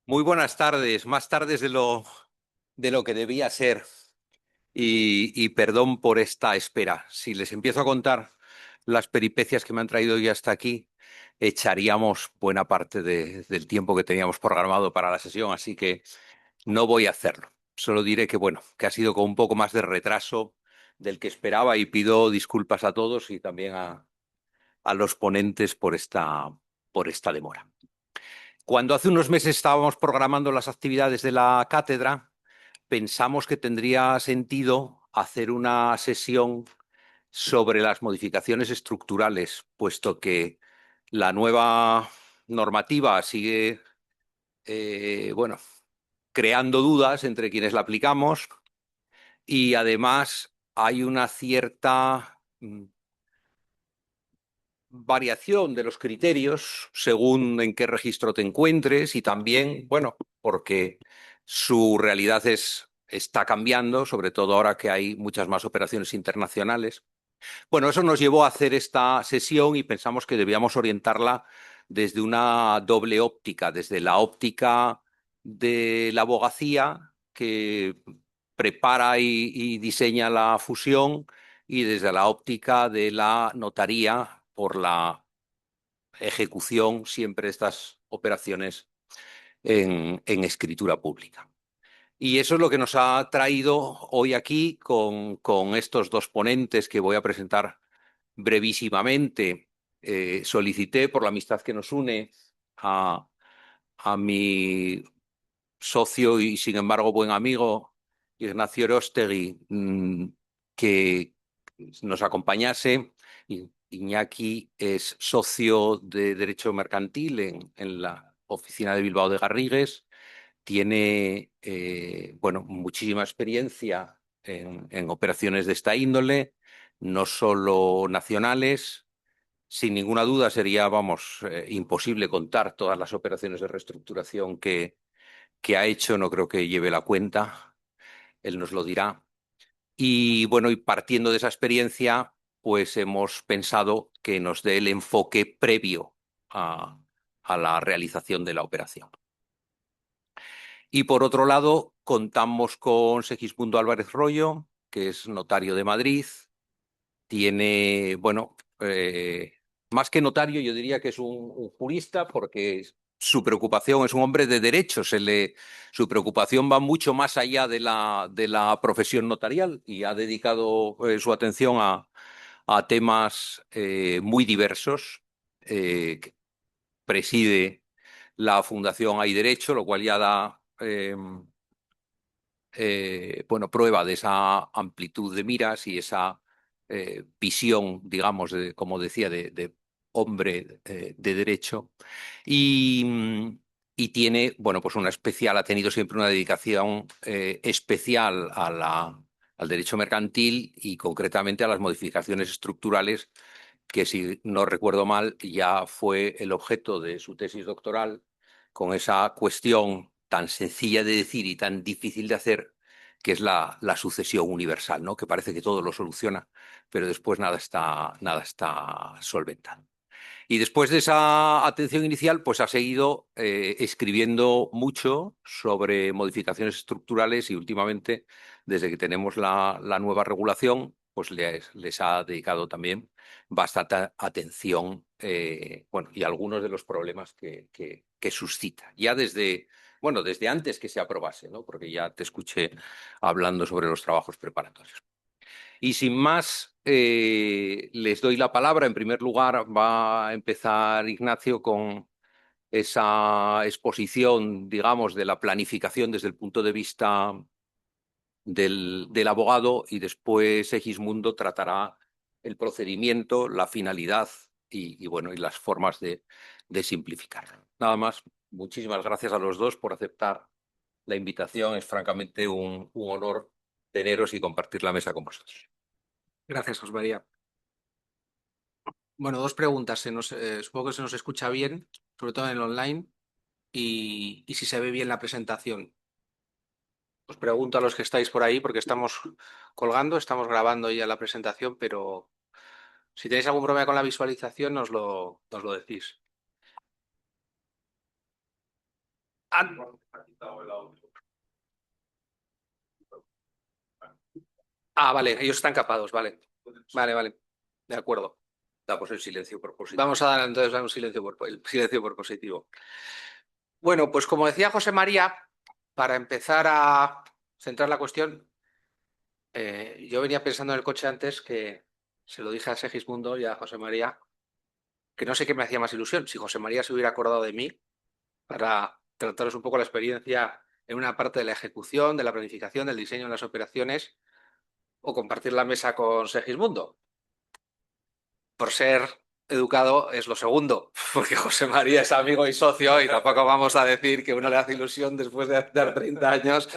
Muy buenas tardes, más tardes de lo que debía ser. Y perdón por esta espera. Si les empiezo a contar las peripecias que me han traído hoy hasta aquí, echaríamos buena parte del tiempo que teníamos programado para la sesión, así que no voy a hacerlo. Solo diré que, bueno, que ha sido con un poco más de retraso del que esperaba y pido disculpas a todos y también a los ponentes por esta demora. Cuando hace unos meses estábamos programando las actividades de la cátedra, pensamos que tendría sentido hacer una sesión sobre las modificaciones estructurales, puesto que la nueva normativa sigue, bueno, creando dudas entre quienes la aplicamos y además hay una cierta variación de los criterios según en qué registro te encuentres y también, bueno, porque su realidad está cambiando, sobre todo ahora que hay muchas más operaciones internacionales. Bueno, eso nos llevó a hacer esta sesión y pensamos que debíamos orientarla desde una doble óptica, desde la óptica de la abogacía, que prepara y diseña la fusión, y desde la óptica de la notaría por la ejecución siempre de estas operaciones en escritura pública. Y eso es lo que nos ha traído hoy aquí con estos dos ponentes que voy a presentar brevísimamente. Solicité, por la amistad que nos une, a mi socio y, sin embargo, buen amigo, Ignacio Erostegui, que nos acompañase. Iñaki es socio de Derecho Mercantil en la oficina de Bilbao de Garrigues. Tiene, bueno, muchísima experiencia en operaciones de esta índole, no solo nacionales. Sin ninguna duda sería, vamos, imposible contar todas las operaciones de reestructuración que ha hecho. No creo que lleve la cuenta, él nos lo dirá. Y bueno, y partiendo de esa experiencia, pues hemos pensado que nos dé el enfoque previo a la realización de la operación. Y por otro lado, contamos con Segismundo Álvarez Royo, que es notario de Madrid. Tiene, bueno, más que notario, yo diría que es un jurista, porque su preocupación es un hombre de derecho. Su preocupación va mucho más allá de la profesión notarial y ha dedicado su atención a temas muy diversos. Preside la Fundación Hay Derecho, lo cual ya da bueno, prueba de esa amplitud de miras y esa visión, digamos, como decía, de hombre de derecho. Y tiene, bueno, pues ha tenido siempre una dedicación especial al derecho mercantil y concretamente a las modificaciones estructurales, que, si no recuerdo mal, ya fue el objeto de su tesis doctoral, con esa cuestión tan sencilla de decir y tan difícil de hacer, que es la sucesión universal, ¿no? Que parece que todo lo soluciona, pero después nada está solventado. Y después de esa atención inicial, pues ha seguido escribiendo mucho sobre modificaciones estructurales y últimamente, desde que tenemos la nueva regulación, pues les ha dedicado también bastante atención, bueno, y algunos de los problemas que suscita. Ya desde antes que se aprobase, ¿no? Porque ya te escuché hablando sobre los trabajos preparatorios. Y sin más, les doy la palabra. En primer lugar, va a empezar Ignacio con esa exposición, digamos, de la planificación desde el punto de vista del abogado, y después Segismundo tratará el procedimiento, la finalidad bueno, y las formas de simplificar. Nada más, muchísimas gracias a los dos por aceptar la invitación. Es francamente un honor teneros y compartir la mesa con vosotros. Gracias, José María. Bueno, dos preguntas. Supongo que se nos escucha bien, sobre todo en el online, y si se ve bien la presentación. Os pregunto a los que estáis por ahí, porque estamos colgando, estamos grabando ya la presentación, pero si tenéis algún problema con la visualización, nos lo decís. Ah, vale, ellos están capados, vale. Vale, vale. De acuerdo. Damos el silencio por positivo. Vamos a dar entonces un silencio el silencio por positivo. Bueno, pues como decía José María, para empezar a centrar la cuestión, yo venía pensando en el coche antes que se lo dije a Segismundo y a José María, que no sé qué me hacía más ilusión, si José María se hubiera acordado de mí para trataros un poco la experiencia en una parte de la ejecución, de la planificación, del diseño de las operaciones, o compartir la mesa con Segismundo. Por ser educado es lo segundo, porque José María es amigo y socio y tampoco vamos a decir que uno le hace ilusión después de dar 30 años,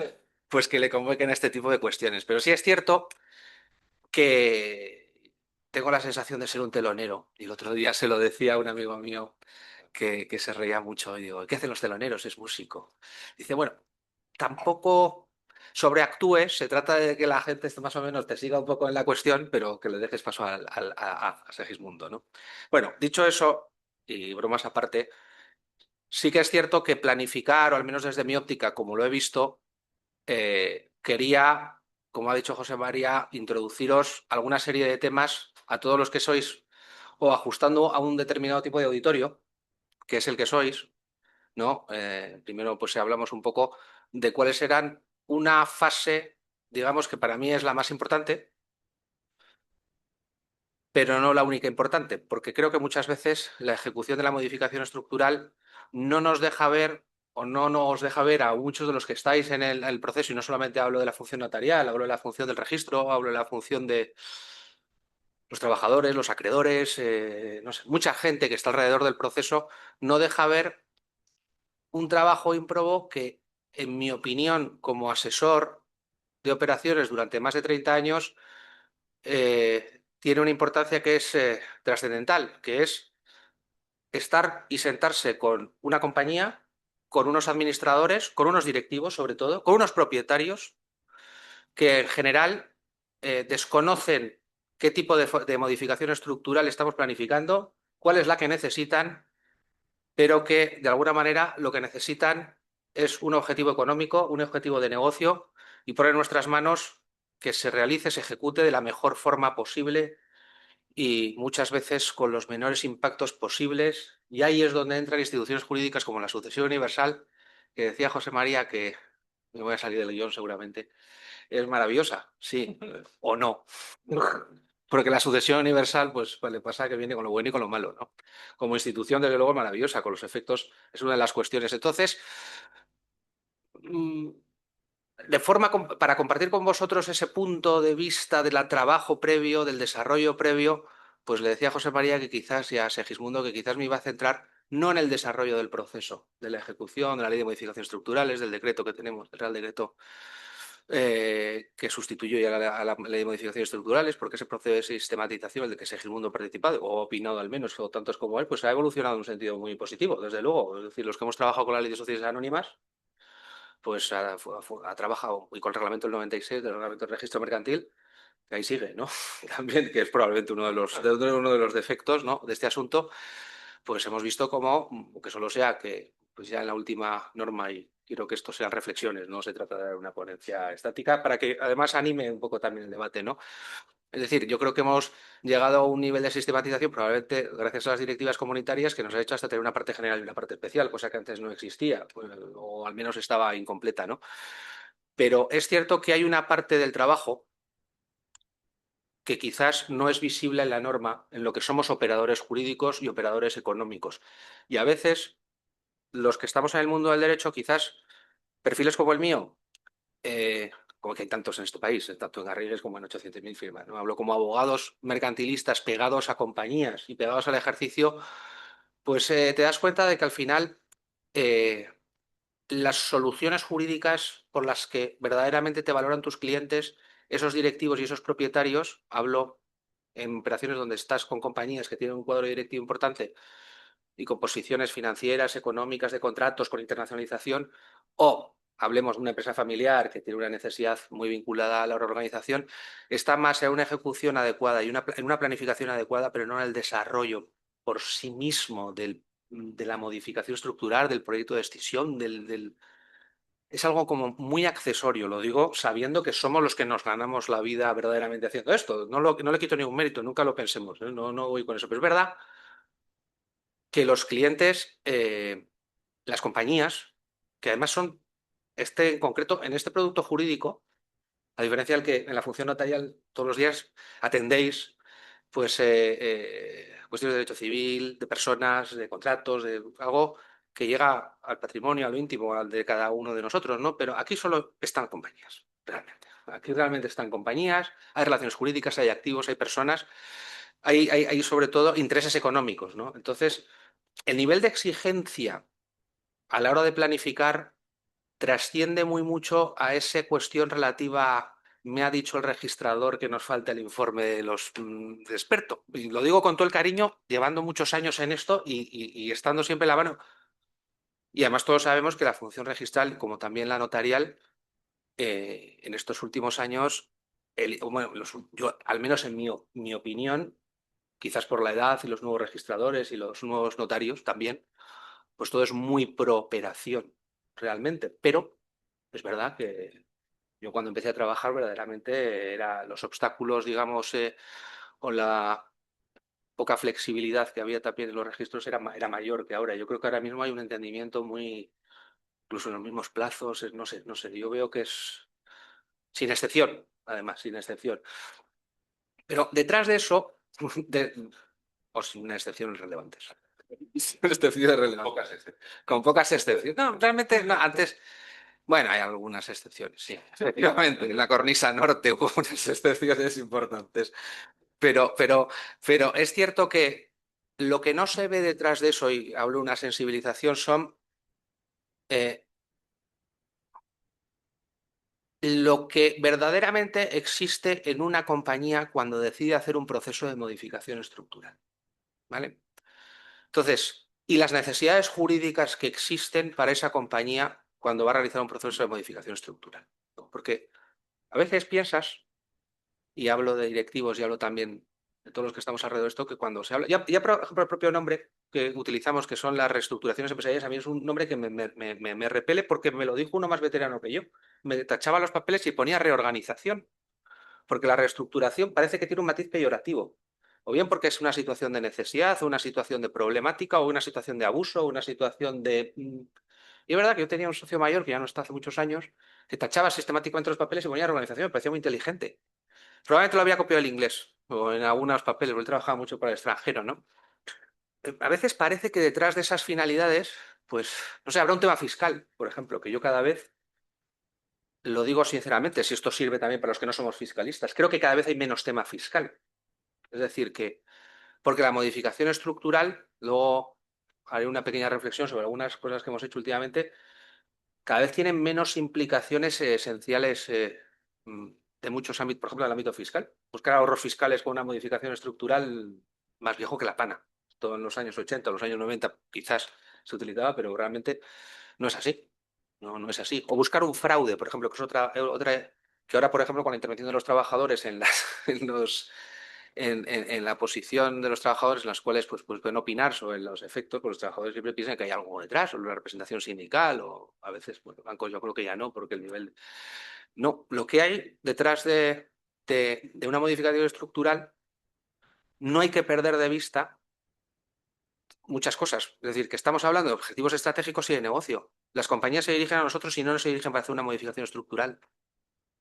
pues que le convoquen este tipo de cuestiones. Pero sí es cierto que tengo la sensación de ser un telonero. Y el otro día se lo decía a un amigo mío que se reía mucho y digo, ¿qué hacen los teloneros? Es músico. Dice, bueno, tampoco sobreactúes, se trata de que la gente más o menos te siga un poco en la cuestión, pero que le dejes paso a Segismundo, ¿no? Bueno, dicho eso, y bromas aparte, sí que es cierto que planificar, o al menos desde mi óptica, como lo he visto, quería, como ha dicho José María, introduciros alguna serie de temas a todos los que sois o ajustando a un determinado tipo de auditorio, que es el que sois, ¿no? Primero, pues hablamos un poco de cuáles eran una fase, digamos que para mí es la más importante, pero no la única importante, porque creo que muchas veces la ejecución de la modificación estructural no nos deja ver o no nos deja ver a muchos de los que estáis en el proceso, y no solamente hablo de la función notarial, hablo de la función del registro, hablo de la función de los trabajadores, los acreedores, no sé, mucha gente que está alrededor del proceso, no deja ver un trabajo ímprobo que, en mi opinión, como asesor de operaciones durante más de 30 años, tiene una importancia que es trascendental, que es estar y sentarse con una compañía, con unos administradores, con unos directivos sobre todo, con unos propietarios que en general desconocen qué tipo de modificación estructural estamos planificando, cuál es la que necesitan, pero que de alguna manera lo que necesitan es un objetivo económico, un objetivo de negocio y poner en nuestras manos que se realice, se ejecute de la mejor forma posible y muchas veces con los menores impactos posibles. Y ahí es donde entran instituciones jurídicas como la sucesión universal, que decía José María que, me voy a salir del guión seguramente, es maravillosa, sí o no. Porque la sucesión universal, pues le pasa que viene con lo bueno y con lo malo, ¿no? Como institución, desde luego, es maravillosa, con los efectos, es una de las cuestiones. Entonces, mm, para compartir con vosotros ese punto de vista del trabajo previo, del desarrollo previo, pues le decía a José María que quizás, y a Segismundo, que quizás me iba a centrar no en el desarrollo del proceso, de la ejecución, de la ley de modificaciones estructurales, del decreto que tenemos, del Real Decreto que sustituyó ya a la ley de modificaciones estructurales, porque ese proceso de sistematización, el de que Segismundo ha participado, o ha opinado al menos, o tantos como él, pues ha evolucionado en un sentido muy positivo, desde luego. Es decir, los que hemos trabajado con la ley de sociedades anónimas, pues ha trabajado, y con el reglamento del 96, del reglamento del registro mercantil, que ahí sigue, ¿no? También, que es probablemente uno de los defectos, ¿no?, de este asunto, pues hemos visto cómo, que solo sea que pues ya en la última norma, y quiero que esto sean reflexiones, no se trata de dar una ponencia estática, para que además anime un poco también el debate, ¿no? Es decir, yo creo que hemos llegado a un nivel de sistematización, probablemente gracias a las directivas comunitarias, que nos ha hecho hasta tener una parte general y una parte especial, cosa que antes no existía, pues, o al menos estaba incompleta, ¿no? Pero es cierto que hay una parte del trabajo que quizás no es visible en la norma, en lo que somos operadores jurídicos y operadores económicos. Y a veces los que estamos en el mundo del derecho, quizás perfiles como el mío, como que hay tantos en este país, tanto en Garrigues como en 800.000 firmas, ¿no? Hablo como abogados mercantilistas pegados a compañías y pegados al ejercicio, pues te das cuenta de que al final eh, las soluciones jurídicas por las que verdaderamente te valoran tus clientes, esos directivos y esos propietarios, hablo en operaciones donde estás con compañías que tienen un cuadro directivo importante y con posiciones financieras, económicas, de contratos, con internacionalización, o hablemos de una empresa familiar que tiene una necesidad muy vinculada a la reorganización, está más en una ejecución adecuada y en una planificación adecuada, pero no en el desarrollo por sí mismo del de la modificación estructural, del proyecto de extinción, es algo como muy accesorio, lo digo sabiendo que somos los que nos ganamos la vida verdaderamente haciendo esto. No le quito ningún mérito, nunca lo pensemos, ¿eh? No voy con eso. Pero es verdad que los clientes, las compañías, que además son, este en concreto, en este producto jurídico, a diferencia del que en la función notarial todos los días atendéis, pues cuestiones de derecho civil, de personas, de contratos, de algo que llega al patrimonio, a lo íntimo, al de cada uno de nosotros, ¿no? Pero aquí solo están compañías, realmente. Aquí realmente están compañías, hay relaciones jurídicas, hay activos, hay personas, hay sobre todo intereses económicos, ¿no? Entonces, el nivel de exigencia a la hora de planificar trasciende muy mucho a esa cuestión relativa a, me ha dicho el registrador que nos falta el informe de los de experto. Y lo digo con todo el cariño, llevando muchos años en esto y estando siempre en la mano. Y además todos sabemos que la función registral, como también la notarial, en estos últimos años, bueno, yo, al menos en mi opinión, quizás por la edad y los nuevos registradores y los nuevos notarios también, pues todo es muy pro operación, realmente. Pero es verdad que yo cuando empecé a trabajar verdaderamente era los obstáculos, digamos, con la poca flexibilidad que había también en los registros era mayor que ahora. Yo creo que ahora mismo hay un entendimiento muy, incluso en los mismos plazos, no sé, yo veo que es sin excepción, además, sin excepción. Pero detrás de eso, o sin excepciones relevantes. Sin excepciones relevantes. Con pocas excepciones. No, realmente no, antes. Bueno, hay algunas excepciones, sí, efectivamente. En la cornisa norte hubo unas excepciones importantes. Pero es cierto que lo que no se ve detrás de eso, y hablo de una sensibilización, son eh, lo que verdaderamente existe en una compañía cuando decide hacer un proceso de modificación estructural. ¿Vale? Entonces, y las necesidades jurídicas que existen para esa compañía cuando va a realizar un proceso de modificación estructural. Porque a veces piensas, y hablo de directivos y hablo también de todos los que estamos alrededor de esto, que cuando se habla, ya por ejemplo el propio nombre que utilizamos, que son las reestructuraciones empresariales, a mí es un nombre que me repele porque me lo dijo uno más veterano que yo. Me tachaba los papeles y ponía reorganización, porque la reestructuración parece que tiene un matiz peyorativo. O bien porque es una situación de necesidad, o una situación de problemática, o una situación de abuso, o una situación de... Y es verdad que yo tenía un socio mayor, que ya no está hace muchos años, que tachaba sistemáticamente los papeles y ponía reorganización, me parecía muy inteligente. Probablemente lo había copiado el inglés o en algunos papeles, porque él trabajaba mucho para el extranjero, ¿no? A veces parece que detrás de esas finalidades, pues, no sé, habrá un tema fiscal, por ejemplo, que yo cada vez, lo digo sinceramente, si esto sirve también para los que no somos fiscalistas, creo que cada vez hay menos tema fiscal. Es decir, que, porque la modificación estructural, luego haré una pequeña reflexión sobre algunas cosas que hemos hecho últimamente, cada vez tienen menos implicaciones esenciales de muchos ámbitos, por ejemplo, en el ámbito fiscal. Buscar ahorros fiscales con una modificación estructural más viejo que la pana. Esto en los años 80, los años 90 quizás se utilizaba, pero realmente no es así. No es así. O buscar un fraude, por ejemplo, que es otra que ahora, por ejemplo, con la intervención de los trabajadores en la posición de los trabajadores en las cuales pues pueden opinar sobre los efectos, pues los trabajadores siempre piensan que hay algo detrás, o la representación sindical, o a veces, bueno, bancos yo creo que ya no, porque el nivel... No, lo que hay detrás de una modificación estructural no hay que perder de vista muchas cosas. Es decir, que estamos hablando de objetivos estratégicos y de negocio. Las compañías se dirigen a nosotros y no nos se dirigen para hacer una modificación estructural.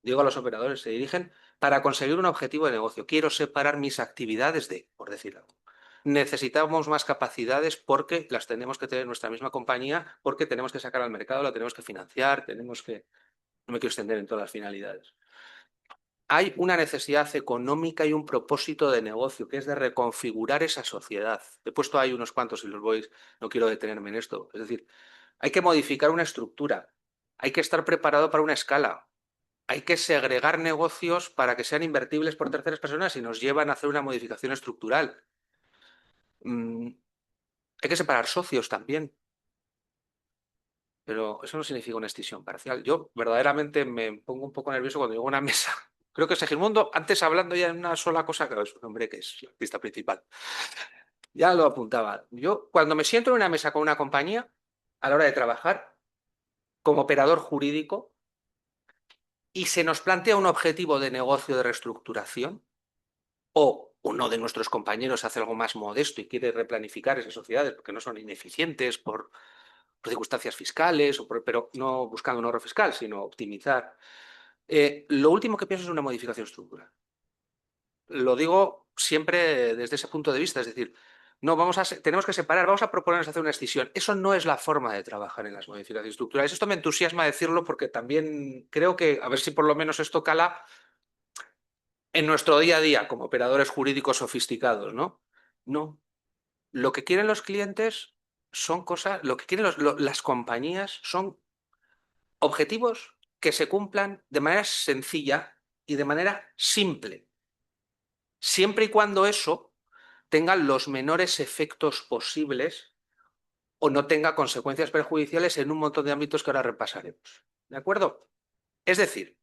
Digo a los operadores, se dirigen para conseguir un objetivo de negocio. Quiero separar mis actividades de, por decir algo. Necesitamos más capacidades porque las tenemos que tener en nuestra misma compañía, porque tenemos que sacar al mercado, la tenemos que financiar, tenemos que... No me quiero extender en todas las finalidades. Hay una necesidad económica y un propósito de negocio, que es de reconfigurar esa sociedad. He puesto ahí unos cuantos y los voy, no quiero detenerme en esto. Es decir, hay que modificar una estructura, hay que estar preparado para una escala, hay que segregar negocios para que sean invertibles por terceras personas y nos llevan a hacer una modificación estructural. Mm, hay que separar socios también, pero eso no significa una extinción parcial. Yo verdaderamente me pongo un poco nervioso cuando llego a una mesa. Creo que Segismundo, antes hablando ya en una sola cosa, claro, es un hombre que es el artista principal. Ya lo apuntaba. Yo, cuando me siento en una mesa con una compañía, a la hora de trabajar, como operador jurídico, y se nos plantea un objetivo de negocio de reestructuración, o uno de nuestros compañeros hace algo más modesto y quiere replanificar esas sociedades porque no son ineficientes por circunstancias fiscales, pero no buscando un ahorro fiscal, sino optimizar. Lo último que pienso es una modificación estructural. Lo digo siempre desde ese punto de vista, es decir, no, tenemos que separar, vamos a proponernos hacer una escisión. Eso no es la forma de trabajar en las modificaciones estructurales. Esto me entusiasma decirlo porque también creo que, a ver si por lo menos esto cala en nuestro día a día como operadores jurídicos sofisticados, ¿no? No. Lo que quieren los clientes son cosas, lo que quieren las compañías son objetivos que se cumplan de manera sencilla y de manera simple, siempre y cuando eso tenga los menores efectos posibles o no tenga consecuencias perjudiciales en un montón de ámbitos que ahora repasaremos. ¿De acuerdo? Es decir,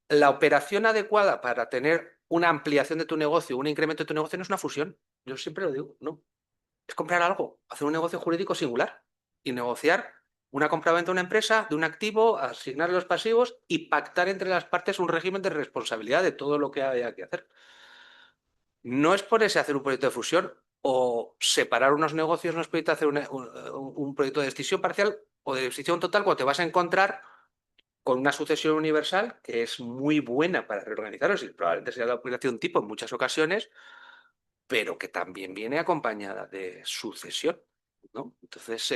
la operación adecuada para tener una ampliación de tu negocio, un incremento de tu negocio, no es una fusión. Yo siempre lo digo, no. Es comprar algo, hacer un negocio jurídico singular y negociar una compraventa de una empresa, de un activo, asignar los pasivos y pactar entre las partes un régimen de responsabilidad de todo lo que haya que hacer. No es por ese hacer un proyecto de fusión o separar unos negocios, no es proyecto de hacer un proyecto de extinción parcial o de extinción total cuando te vas a encontrar con una sucesión universal que es muy buena para reorganizarlos y probablemente sea la operación tipo en muchas ocasiones, pero que también viene acompañada de sucesión, ¿no? Entonces,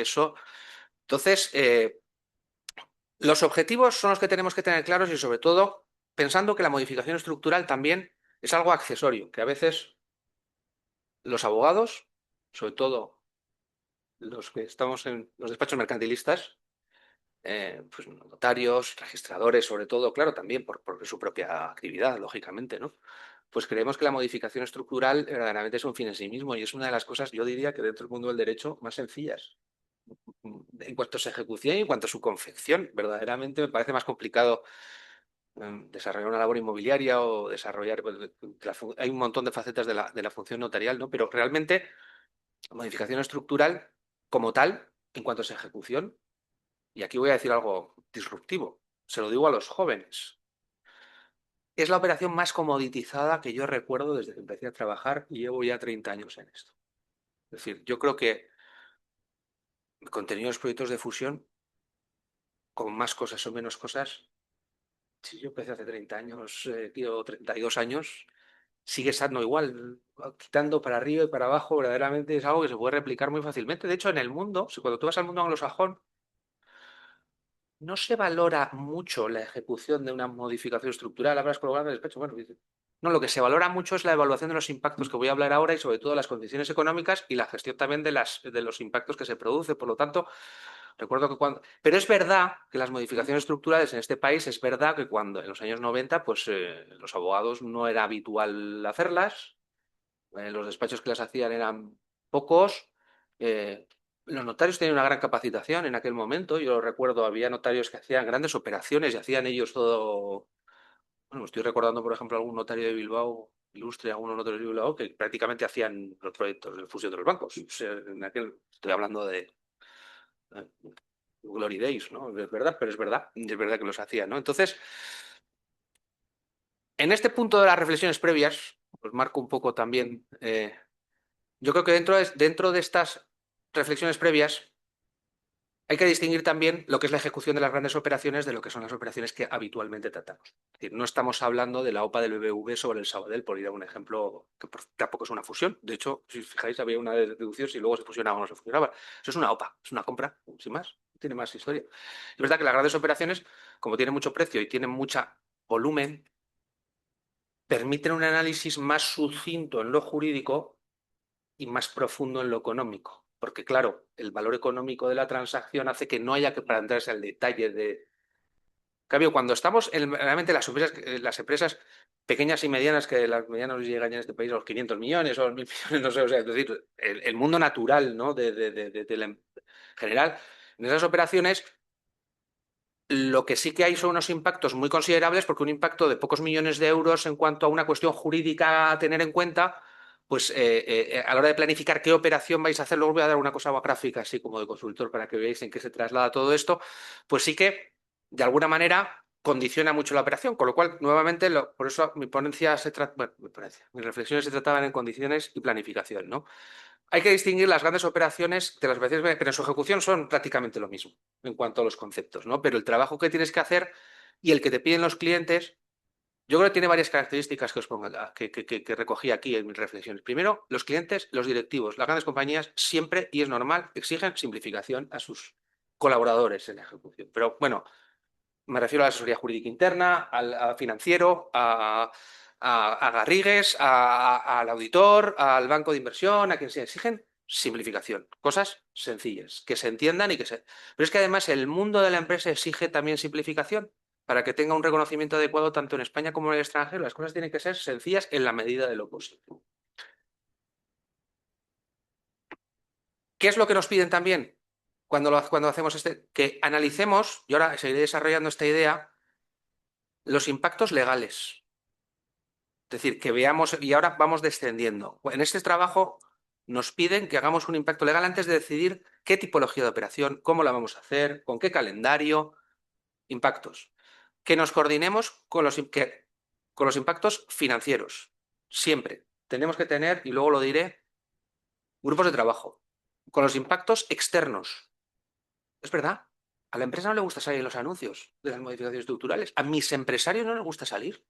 los objetivos son los que tenemos que tener claros y sobre todo pensando que la modificación estructural también es algo accesorio, que a veces los abogados, sobre todo los que estamos en los despachos mercantilistas, pues notarios, registradores, sobre todo, claro, también por su propia actividad, lógicamente, ¿no? Pues creemos que la modificación estructural verdaderamente es un fin en sí mismo y es una de las cosas, yo diría, que dentro del mundo del derecho más sencillas. En cuanto a su ejecución y en cuanto a su confección, verdaderamente me parece más complicado desarrollar una labor inmobiliaria o desarrollar, pues, hay un montón de facetas de la función notarial, ¿no? Pero realmente la modificación estructural como tal, en cuanto a su ejecución, y aquí voy a decir algo disruptivo, se lo digo a los jóvenes, es la operación más comoditizada que yo recuerdo desde que empecé a trabajar y llevo ya 30 años en esto. Es decir, yo creo que contenidos proyectos de fusión, con más cosas o menos cosas, si yo empecé hace 30 años, tío, 32 años, sigue estando igual, quitando para arriba y para abajo, verdaderamente es algo que se puede replicar muy fácilmente. De hecho, en el mundo, si cuando tú vas al mundo anglosajón, no se valora mucho la ejecución de una modificación estructural. Hablas con el de despacho, bueno, dice, no, lo que se valora mucho es la evaluación de los impactos que voy a hablar ahora y sobre todo las condiciones económicas y la gestión también de los impactos que se produce. Por lo tanto, recuerdo que cuando... Pero es verdad que las modificaciones estructurales en este país, es verdad que cuando en los años 90, pues los abogados no era habitual hacerlas, los despachos que las hacían eran pocos. eh, los notarios tenían una gran capacitación en aquel momento. Yo recuerdo, había notarios que hacían grandes operaciones y hacían ellos todo. Bueno, me estoy recordando, por ejemplo, algún notario de Bilbao, ilustre, algunos notarios de Bilbao, que prácticamente hacían los proyectos de fusión de los bancos. O sea, estoy hablando de eh, Glory Days, ¿no? Es verdad, pero es verdad que los hacían, ¿no? Entonces, en este punto de las reflexiones previas, os marco un poco también. Yo creo que dentro de estas reflexiones previas hay que distinguir también lo que es la ejecución de las grandes operaciones de lo que son las operaciones que habitualmente tratamos. Es decir, no estamos hablando de la OPA del BBV sobre el Sabadell, por ir a un ejemplo que tampoco es una fusión. De hecho, si os fijáis, había una deducción si luego se fusionaba o no se fusionaba. Eso es una OPA, es una compra, sin más, no tiene más historia. Es verdad que las grandes operaciones, como tienen mucho precio y tienen mucho volumen, permiten un análisis más sucinto en lo jurídico y más profundo en lo económico. Porque, claro, el valor económico de la transacción hace que no haya que plantearse al detalle de. En cambio, cuando estamos realmente las empresas pequeñas y medianas, que las medianas llegan ya en este país a los 500 millones o a los 1.000 millones, no sé, o sea, es decir, el mundo natural, ¿no? General, en esas operaciones, lo que sí que hay son unos impactos muy considerables, porque un impacto de pocos millones de euros en cuanto a una cuestión jurídica a tener en cuenta, pues a la hora de planificar qué operación vais a hacer, luego os voy a dar una cosa gráfica, así como de consultor, para que veáis en qué se traslada todo esto, pues sí que, de alguna manera, condiciona mucho la operación, con lo cual, nuevamente, por eso mi ponencia se trata, bueno, mis reflexiones se trataban en condiciones y planificación, ¿no? Hay que distinguir las grandes operaciones de las operaciones, pero en su ejecución son prácticamente lo mismo en cuanto a los conceptos, ¿no? Pero el trabajo que tienes que hacer y el que te piden los clientes, yo creo que tiene varias características que os pongo, que recogí aquí en mis reflexiones. Primero, los clientes, los directivos, las grandes compañías siempre, y es normal, exigen simplificación a sus colaboradores en la ejecución. Pero bueno, me refiero a la asesoría jurídica interna, al financiero, a Garrigues, al auditor, al banco de inversión, a quien se exigen simplificación, cosas sencillas, que se entiendan y que se... Pero es que además el mundo de la empresa exige también simplificación para que tenga un reconocimiento adecuado tanto en España como en el extranjero. Las cosas tienen que ser sencillas en la medida de lo posible. ¿Qué es lo que nos piden también cuando hacemos este? Que analicemos, y ahora seguiré desarrollando esta idea, los impactos legales. Es decir, que veamos, y ahora vamos descendiendo. En este trabajo nos piden que hagamos un impacto legal antes de decidir qué tipología de operación, cómo la vamos a hacer, con qué calendario, impactos. Que nos coordinemos con los impactos financieros. Siempre. Tenemos que tener, y luego lo diré, grupos de trabajo. Con los impactos externos. Es verdad. A la empresa no le gusta salir en los anuncios de las modificaciones estructurales. A mis empresarios no les gusta salir.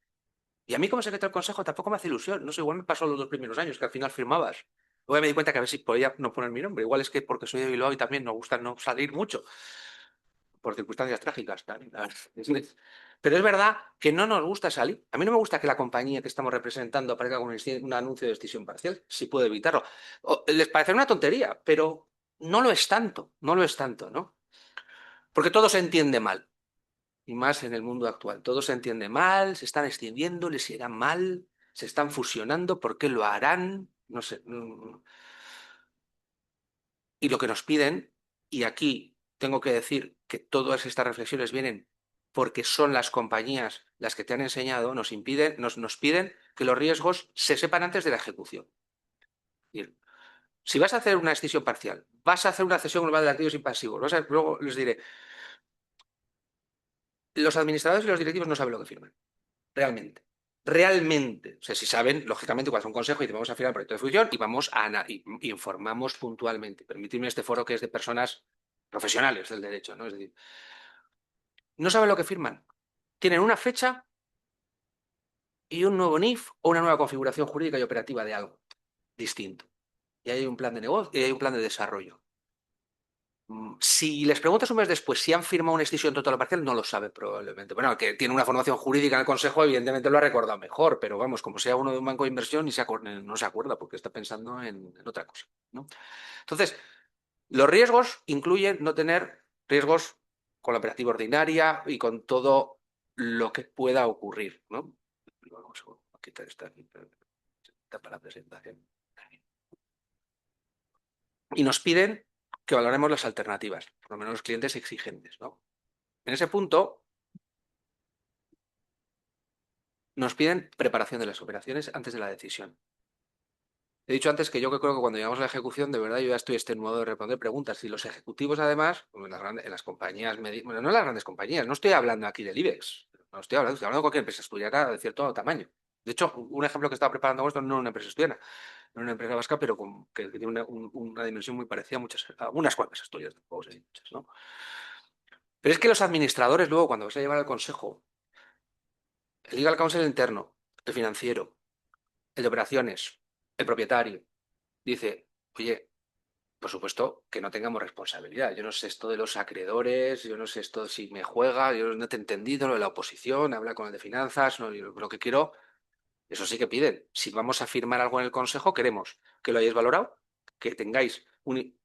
Y a mí como secretario del consejo tampoco me hace ilusión. No sé, igual me pasó los 2 primeros años que al final firmabas. Luego me di cuenta que a ver si podía no poner mi nombre. Igual es que porque soy de Bilbao y también nos gusta no salir mucho, por circunstancias trágicas también. Pero es verdad que no nos gusta salir. A mí no me gusta que la compañía que estamos representando aparezca con un anuncio de extinción parcial, si puedo evitarlo. Les parecerá una tontería, pero no lo es tanto, no lo es tanto, ¿no? Porque todo se entiende mal. Y más en el mundo actual. Todo se entiende mal, se están extendiendo, les irá mal, se están fusionando, ¿por qué lo harán? No sé. Y lo que nos piden, y aquí tengo que decir que todas estas reflexiones vienen porque son las compañías las que te han enseñado, nos piden que los riesgos se sepan antes de la ejecución. Es decir, si vas a hacer una extinción parcial, vas a hacer una cesión global de activos y pasivos, luego les diré, los administradores y los directivos no saben lo que firman. Realmente. Realmente. O sea, si saben, lógicamente, cuál es un consejo y te vamos a firmar el proyecto de fusión y vamos y informamos puntualmente. Permitidme este foro que es de personas profesionales del derecho, ¿no? Es decir, no saben lo que firman. Tienen una fecha y un nuevo NIF o una nueva configuración jurídica y operativa de algo distinto. Y hay un plan de negocio y hay un plan de desarrollo. Si les preguntas un mes después si han firmado una extinción total o parcial, no lo sabe probablemente. Bueno, que tiene una formación jurídica en el Consejo, evidentemente lo ha recordado mejor, pero vamos, como sea uno de un banco de inversión, no se acuerda porque está pensando en otra cosa, ¿no? Entonces, los riesgos incluyen no tener riesgos con la operativa ordinaria y con todo lo que pueda ocurrir, ¿no? Vamos a quitar esta para la presentación. Y nos piden que valoremos las alternativas, por lo menos los clientes exigentes, ¿no? En ese punto, nos piden preparación de las operaciones antes de la decisión. He dicho antes que yo creo que cuando llegamos a la ejecución, de verdad, yo ya estoy extenuado de responder preguntas. Y los ejecutivos, además, en las compañías, bueno, no en las grandes compañías, no estoy hablando aquí del IBEX, no estoy hablando de cualquier empresa asturiana de cierto tamaño. De hecho, un ejemplo que estaba preparando con esto no es una empresa asturiana, no es una empresa vasca, pero que tiene una dimensión muy parecida a unas cuantas asturianas, tampoco sé, muchas, ¿no? Pero es que los administradores, luego, cuando vas a llevar al consejo, el legal counsel interno, el financiero, el de operaciones, el propietario, dice, oye, por supuesto que no tengamos responsabilidad. Yo no sé esto de los acreedores, yo no sé esto si me juega, yo no te he entendido lo de la oposición, habla con el de finanzas, no, yo lo que quiero, eso sí que piden. Si vamos a firmar algo en el consejo, queremos que lo hayáis valorado, que tengáis un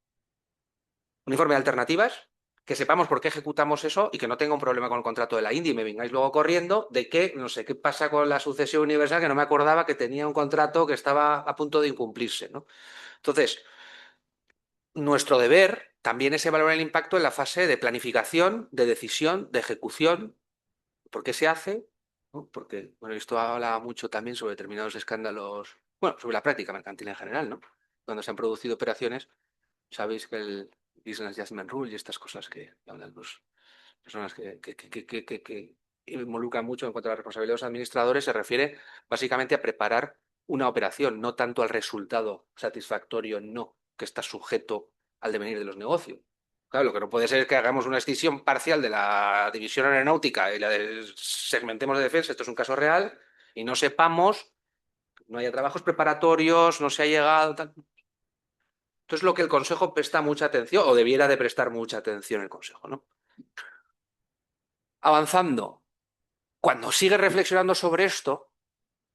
informe de alternativas, que sepamos por qué ejecutamos eso y que no tenga un problema con el contrato de la India y me vengáis luego corriendo de que no sé qué pasa con la sucesión universal, que no me acordaba que tenía un contrato que estaba a punto de incumplirse, ¿no? Entonces, nuestro deber también es evaluar el impacto en la fase de planificación, de decisión, de ejecución. ¿Por qué se hace? ¿No? Porque, bueno, esto habla mucho también sobre determinados escándalos Bueno, sobre la práctica mercantil en general, ¿no? Cuando se han producido operaciones, sabéis que el Business Judgment Rule y estas cosas que hablan las personas que involucran mucho en cuanto a la responsabilidad de los administradores, se refiere básicamente a preparar una operación, no tanto al resultado satisfactorio, no, que está sujeto al devenir de los negocios. Claro, lo que no puede ser es que hagamos una escisión parcial de la división aeronáutica y segmentemos de defensa, esto es un caso real, y no sepamos, no haya trabajos preparatorios, no se ha llegado, tal. Entonces, lo que el Consejo presta mucha atención, o debiera de prestar mucha atención el Consejo, ¿no? Avanzando, cuando sigue reflexionando sobre esto,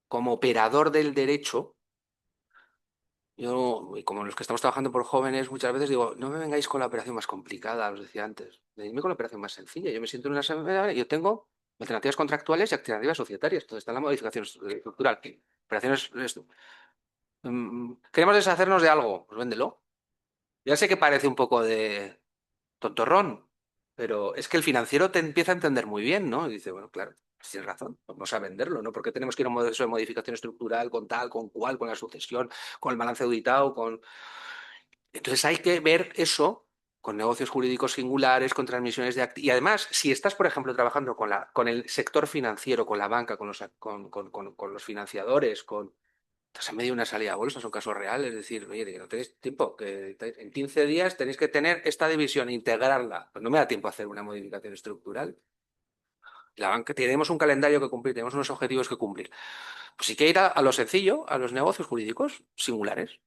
como operador del derecho, yo, y como los que estamos trabajando por jóvenes, muchas veces digo, no me vengáis con la operación más complicada, os decía antes, venidme con la operación más sencilla. Yo me siento en una asamblea y yo tengo alternativas contractuales y alternativas societarias. Entonces está la modificación estructural. Operaciones, esto. Queremos deshacernos de algo, pues véndelo. Ya sé que parece un poco de tontorrón, pero es que el financiero te empieza a entender muy bien, ¿no? Y dice, bueno, claro, tienes razón, vamos a venderlo, ¿no? Porque tenemos que ir a un modelo de modificación estructural con tal, con cual, con la sucesión, con el balance auditado, con... Entonces hay que ver eso con negocios jurídicos singulares, con transmisiones de activos. Y además, si estás, por ejemplo, trabajando con el sector financiero, con la banca, con los financiadores, estás en medio de una salida a bolsa, es un caso real, es decir, oye, que no tenéis tiempo, que en 15 días tenéis que tener esta división, integrarla. Pues no me da tiempo a hacer una modificación estructural. La banca, tenemos un calendario que cumplir, tenemos unos objetivos que cumplir. Pues sí que ir a lo sencillo, a los negocios jurídicos singulares,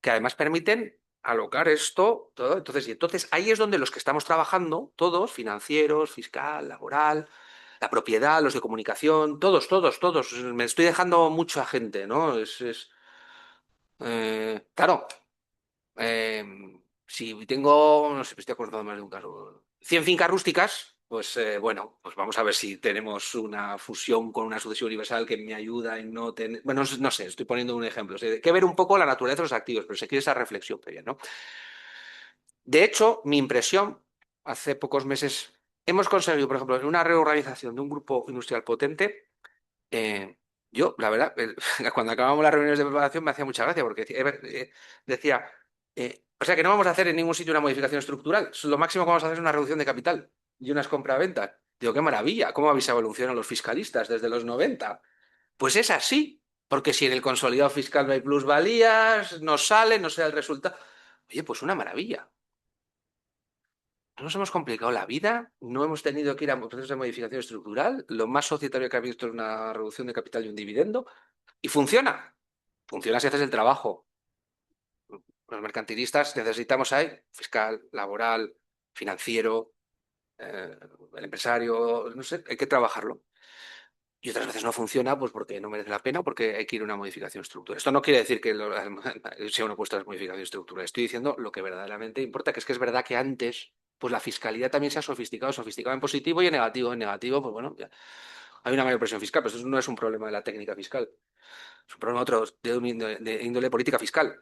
que además permiten alocar esto, todo. Entonces ahí es donde los que estamos trabajando, todos, financieros, fiscal, laboral, la propiedad, los de comunicación, todos. Me estoy dejando mucha gente, ¿no? Claro, eh, si tengo, no sé, me estoy acordando más de un caso, 100 fincas rústicas, pues bueno, pues vamos a ver si tenemos una fusión con una sucesión universal que me ayuda en no tener, bueno, no sé, estoy poniendo un ejemplo. O sea, hay que ver un poco la naturaleza de los activos, pero se quiere esa reflexión previa, ¿no? De hecho, mi impresión, hace pocos meses, hemos conseguido, por ejemplo, en una reorganización de un grupo industrial potente, eh, yo, la verdad, cuando acabamos las reuniones de preparación me hacía mucha gracia porque decía, o sea que no vamos a hacer en ningún sitio una modificación estructural, lo máximo que vamos a hacer es una reducción de capital y unas compraventas. Digo, qué maravilla, ¿cómo habéis evolucionado los fiscalistas desde los 90? Pues es así, porque si en el consolidado fiscal no hay plusvalías, no sale, no se da el resultado. Oye, pues una maravilla. No nos hemos complicado la vida, no hemos tenido que ir a procesos de modificación estructural, lo más societario que ha visto es una reducción de capital y un dividendo, y funciona. Funciona si haces el trabajo. Los mercantilistas necesitamos ahí fiscal, laboral, financiero, eh, el empresario, no sé, hay que trabajarlo. Y otras veces no funciona pues porque no merece la pena o porque hay que ir a una modificación estructural. Esto no quiere decir que sea una opuesta a las modificaciones estructurales. Estoy diciendo lo que verdaderamente importa, que es verdad que antes pues la fiscalidad también se ha sofisticado en positivo y en negativo. En negativo, pues bueno, ya hay una mayor presión fiscal, pero eso no es un problema de la técnica fiscal. Es un problema otro de índole política fiscal.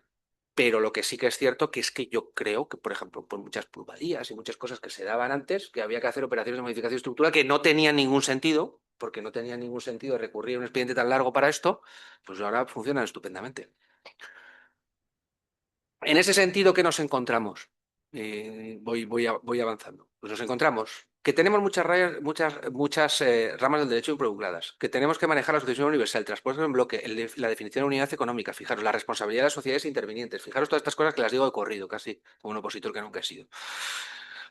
Pero lo que sí que es cierto que es que yo creo que, por ejemplo, por muchas plusvalías y muchas cosas que se daban antes, que había que hacer operaciones de modificación estructural que no tenían ningún sentido, porque no tenía ningún sentido recurrir a un expediente tan largo para esto, pues ahora funcionan estupendamente. En ese sentido, ¿qué nos encontramos? Voy avanzando. Pues nos encontramos que tenemos muchas ramas del derecho involucradas, que tenemos que manejar la sucesión universal, el transporte en bloque, la definición de unidad económica, fijaros, la responsabilidad de las sociedades intervinientes, fijaros todas estas cosas que las digo de corrido, casi como un opositor que nunca he sido.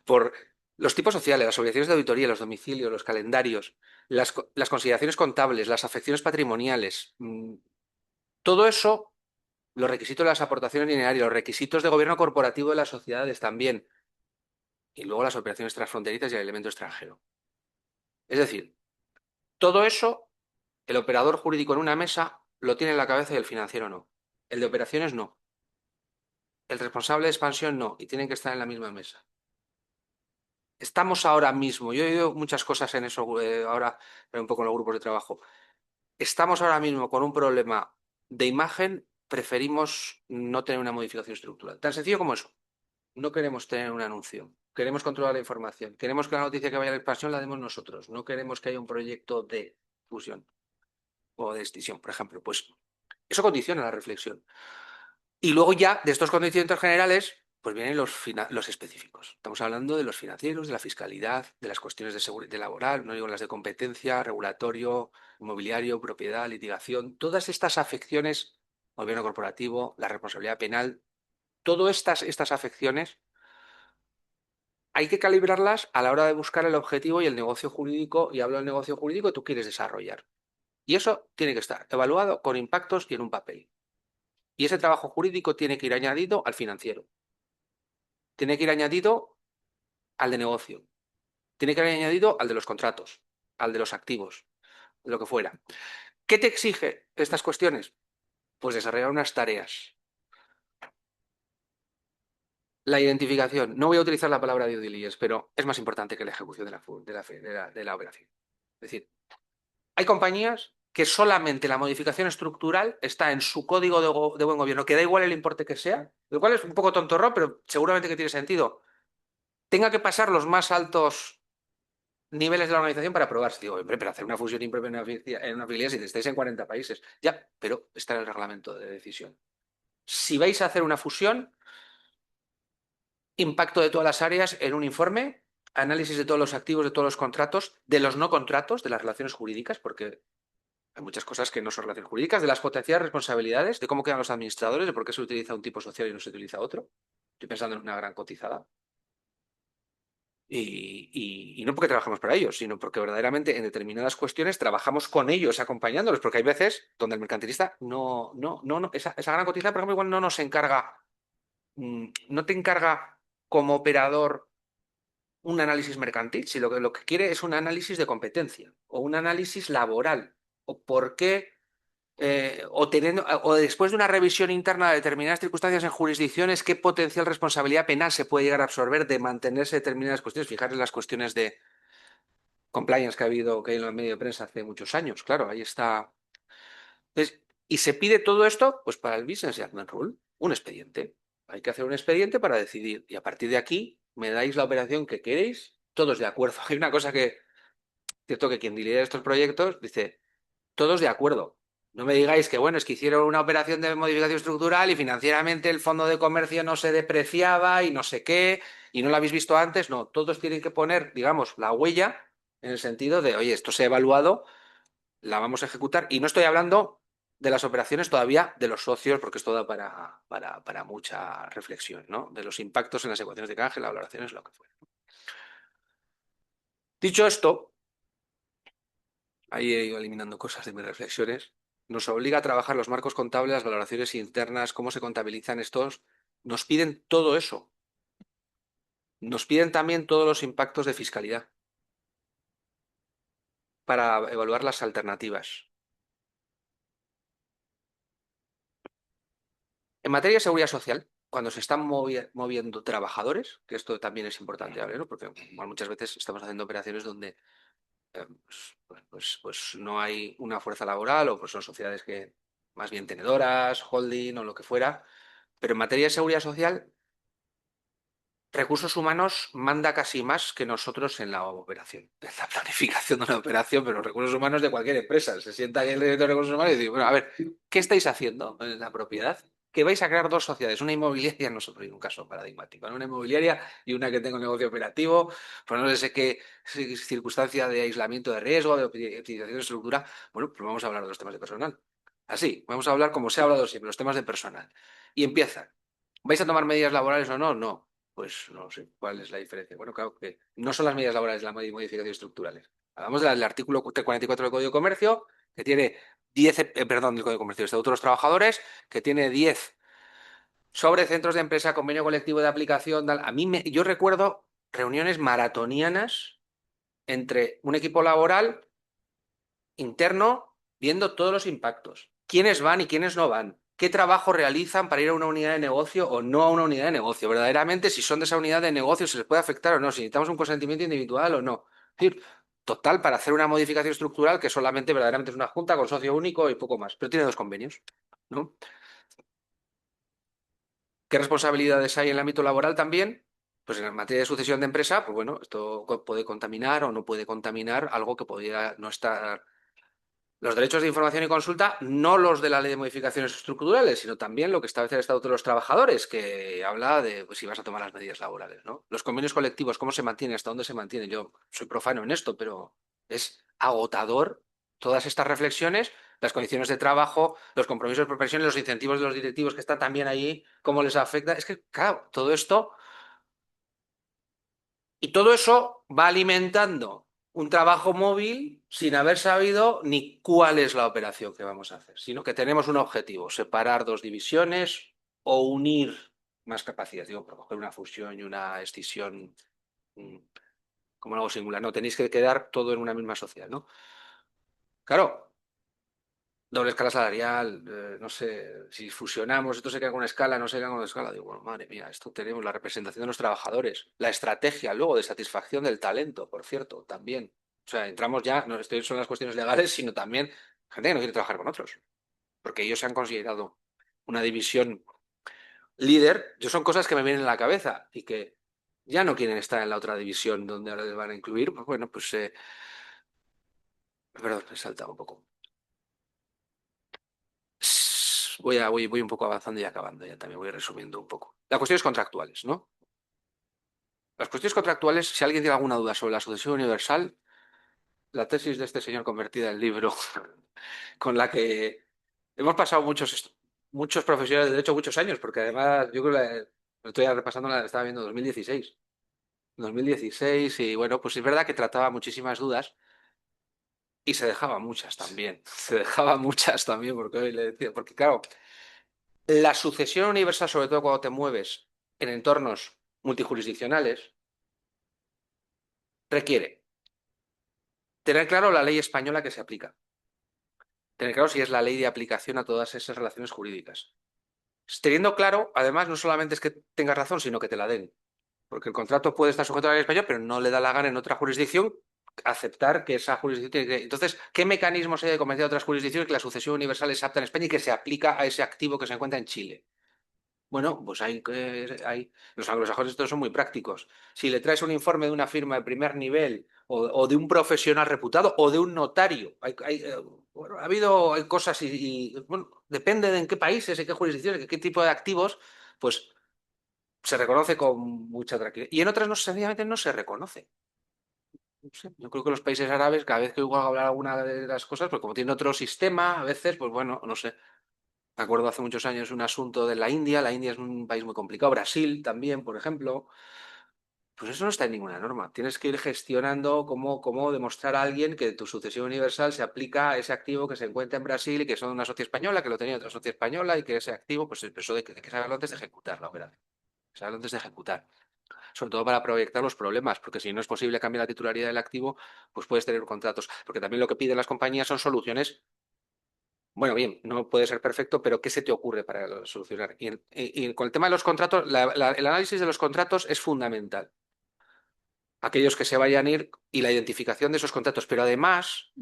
Por los tipos sociales, las obligaciones de auditoría, los domicilios, los calendarios, las consideraciones contables, las afecciones patrimoniales, todo eso, los requisitos de las aportaciones linearias, los requisitos de gobierno corporativo de las sociedades también, y luego las operaciones transfronterizas y el elemento extranjero. Es decir, todo eso, el operador jurídico en una mesa lo tiene en la cabeza y el financiero no. El de operaciones no. El responsable de expansión no, y tienen que estar en la misma mesa. Estamos ahora mismo, yo he oído muchas cosas en eso ahora, pero un poco en los grupos de trabajo. Estamos ahora mismo con un problema de imagen, preferimos no tener una modificación estructural. Tan sencillo como eso. No queremos tener un anuncio. Queremos controlar la información. Queremos que la noticia que vaya a la expansión la demos nosotros. No queremos que haya un proyecto de fusión o de extinción, por ejemplo. Pues Eso condiciona la reflexión. Y luego ya, de estos condicionamientos generales, pues vienen los específicos. Estamos hablando de los financieros, de la fiscalidad, de las cuestiones de seguridad laboral, no digo las de competencia, regulatorio, inmobiliario, propiedad, litigación, todas estas afecciones, gobierno corporativo, la responsabilidad penal, todas estas afecciones hay que calibrarlas a la hora de buscar el objetivo y el negocio jurídico, y hablo del negocio jurídico que tú quieres desarrollar. Y eso tiene que estar evaluado con impactos y en un papel. Y ese trabajo jurídico tiene que ir añadido al financiero, tiene que ir añadido al de negocio, tiene que ir añadido al de los contratos, al de los activos, lo que fuera. ¿Qué te exige estas cuestiones? Pues desarrollar unas tareas. La identificación, no voy a utilizar la palabra due diligence, pero es más importante que la ejecución de la operación. Es decir, hay compañías que solamente la modificación estructural está en su código de buen gobierno, que da igual el importe que sea, lo cual es un poco tontorrón, pero seguramente que tiene sentido. Tenga que pasar los más altos niveles de la organización para aprobarse. Digo, hombre, pero hacer una fusión impropia en una filial si estáis en 40 países. Ya, pero está en el reglamento de decisión. Si vais a hacer una fusión, impacto de todas las áreas en un informe, análisis de todos los activos, de todos los contratos, de los no contratos, de las relaciones jurídicas, porque hay muchas cosas que no son relaciones jurídicas, de las potenciales responsabilidades, de cómo quedan los administradores, de por qué se utiliza un tipo social y no se utiliza otro. Estoy pensando en una gran cotizada. Y no porque trabajemos para ellos, sino porque verdaderamente en determinadas cuestiones trabajamos con ellos, acompañándolos, porque hay veces donde el mercantilista no, esa gran cotizada, por ejemplo, igual no nos encarga, no te encarga como operador un análisis mercantil, si lo que quiere es un análisis de competencia o un análisis laboral, o por qué, o después de una revisión interna de determinadas circunstancias en jurisdicciones, qué potencial responsabilidad penal se puede llegar a absorber de mantenerse determinadas cuestiones. Fijaros en las cuestiones de compliance que hay en los medios de prensa hace muchos años, claro, ahí está. Entonces, y se pide todo esto, pues para el Business Judgment Rule, un expediente. Hay que hacer un expediente para decidir, y a partir de aquí me dais la operación que queréis, todos de acuerdo. Hay una cosa que, cierto que quien lidera estos proyectos dice, todos de acuerdo. No me digáis que, bueno, es que hicieron una operación de modificación estructural y financieramente el fondo de comercio no se depreciaba y no sé qué, y no lo habéis visto antes. No, todos tienen que poner, digamos, la huella en el sentido de, oye, esto se ha evaluado, la vamos a ejecutar. Y no estoy hablando de las operaciones todavía de los socios, porque esto da para mucha reflexión, ¿no? De los impactos en las ecuaciones de canje, las valoraciones, lo que fuera. Dicho esto, ahí he ido eliminando cosas de mis reflexiones. Nos obliga a trabajar los marcos contables, las valoraciones internas, cómo se contabilizan estos. Nos piden todo eso. Nos piden también todos los impactos de fiscalidad para evaluar las alternativas. En materia de seguridad social, cuando se están moviendo trabajadores, que esto también es importante hablar, ¿no? Porque bueno, muchas veces estamos haciendo operaciones donde pues no hay una fuerza laboral o pues son sociedades que más bien tenedoras, holding o lo que fuera. Pero en materia de seguridad social, recursos humanos manda casi más que nosotros en la operación, en la planificación de una operación, pero recursos humanos de cualquier empresa. Se sienta ahí el director de recursos humanos y dice, bueno, a ver, ¿qué estáis haciendo en la propiedad? Que vais a crear dos sociedades, una inmobiliaria, nosotros en un caso paradigmático, ¿no? Una inmobiliaria y una que tenga un negocio operativo, pues no sé qué circunstancia de aislamiento de riesgo, de optimización de estructura. Bueno, pues vamos a hablar de los temas de personal. Así, vamos a hablar como se ha hablado siempre, los temas de personal. Y empiezan. ¿Vais a tomar medidas laborales o no? No. Pues no sé cuál es la diferencia. Bueno, claro que no son las medidas laborales las modificaciones estructurales. Hablamos del artículo 44 del Código de Comercio, que tiene 10, perdón, del Código de Comercio, Estatuto de los Trabajadores, que tiene 10 sobre centros de empresa, convenio colectivo de aplicación. Tal. Yo recuerdo reuniones maratonianas entre un equipo laboral interno viendo todos los impactos. ¿Quiénes van y quiénes no van? ¿Qué trabajo realizan para ir a una unidad de negocio o no a una unidad de negocio? Verdaderamente, si son de esa unidad de negocio, ¿se les puede afectar o no? Si necesitamos un consentimiento individual o no. Es decir, total, para hacer una modificación estructural que solamente verdaderamente es una junta con socio único y poco más. Pero tiene dos convenios, ¿no? ¿Qué responsabilidades hay en el ámbito laboral también? Pues en materia de sucesión de empresa, pues bueno, esto puede contaminar o no puede contaminar algo que podría no estar Los derechos de información y consulta, no los de la Ley de Modificaciones Estructurales, sino también lo que establece el Estatuto de los Trabajadores, que habla de pues, si vas a tomar las medidas laborales, ¿no? Los convenios colectivos, cómo se mantienen, hasta dónde se mantienen. Yo soy profano en esto, pero es agotador todas estas reflexiones, las condiciones de trabajo, los compromisos de profesión, los incentivos de los directivos que están también ahí, cómo les afecta. Es que, claro, todo esto y todo eso va alimentando un trabajo móvil sin haber sabido ni cuál es la operación que vamos a hacer, sino que tenemos un objetivo, separar dos divisiones o unir más capacidades, digo, provocar una fusión y una escisión mm, como algo singular. No, tenéis que quedar todo en una misma sociedad, ¿no? Claro, doble escala salarial, no sé, si fusionamos, esto se queda con una escala, no se queda con una escala. Digo, bueno, madre mía, esto tenemos la representación de los trabajadores, la estrategia luego de satisfacción del talento, por cierto, también. O sea, entramos ya, no estoy solo en las cuestiones legales, sino también gente que no quiere trabajar con otros, porque ellos se han considerado una división líder. Yo son cosas que me vienen a la cabeza y que ya no quieren estar en la otra división donde ahora les van a incluir. Pues bueno, pues, perdón, he saltado un poco. Voy un poco avanzando y acabando ya también, voy resumiendo un poco. Las cuestiones contractuales, ¿no? Las cuestiones contractuales, si alguien tiene alguna duda sobre la sucesión universal, la tesis de este señor convertida en libro, con la que hemos pasado muchos profesionales de derecho muchos años, porque además yo creo que estoy repasando, la estaba viendo 2016. 2016 y bueno, pues es verdad que trataba muchísimas dudas y se dejaba muchas también. Se dejaba muchas también, porque hoy le decía, porque claro, la sucesión universal, sobre todo cuando te mueves en entornos multijurisdiccionales, requiere tener claro la ley española que se aplica, tener claro si es la ley de aplicación a todas esas relaciones jurídicas. Teniendo claro, además, no solamente es que tengas razón, sino que te la den. Porque el contrato puede estar sujeto a la ley española, pero no le da la gana en otra jurisdicción aceptar que esa jurisdicción tiene que... Entonces, ¿qué mecanismos hay de convencer a otras jurisdicciones que la sucesión universal es apta en España y que se aplica a ese activo que se encuentra en Chile? Bueno, pues los anglosajones estos son muy prácticos. Si le traes un informe de una firma de primer nivel o de un profesional reputado o de un notario, bueno, ha habido hay cosas bueno, depende de en qué países, en qué jurisdicciones, en qué tipo de activos, pues se reconoce con mucha tranquilidad. Y en otras no, sencillamente no se reconoce. No sé, yo creo que los países árabes, cada vez que igual hablar alguna de las cosas, pues como tienen otro sistema, a veces, pues bueno, no sé. Me acuerdo hace muchos años un asunto de la India. La India es un país muy complicado. Brasil también, por ejemplo. Pues eso no está en ninguna norma. Tienes que ir gestionando cómo demostrar a alguien que tu sucesión universal se aplica a ese activo que se encuentra en Brasil y que son una sociedad española, que lo tenía otra sociedad española y que ese activo, pues eso de que saberlo antes de ejecutar la operación. Saberlo antes de ejecutar. Sobre todo para proyectar los problemas, porque si no es posible cambiar la titularidad del activo, pues puedes tener contratos. Porque también lo que piden las compañías son soluciones. Bueno, bien, no puede ser perfecto, pero ¿qué se te ocurre para solucionar? Y con el tema de los contratos, el análisis de los contratos es fundamental. Aquellos que se vayan a ir y la identificación de esos contratos. Pero además,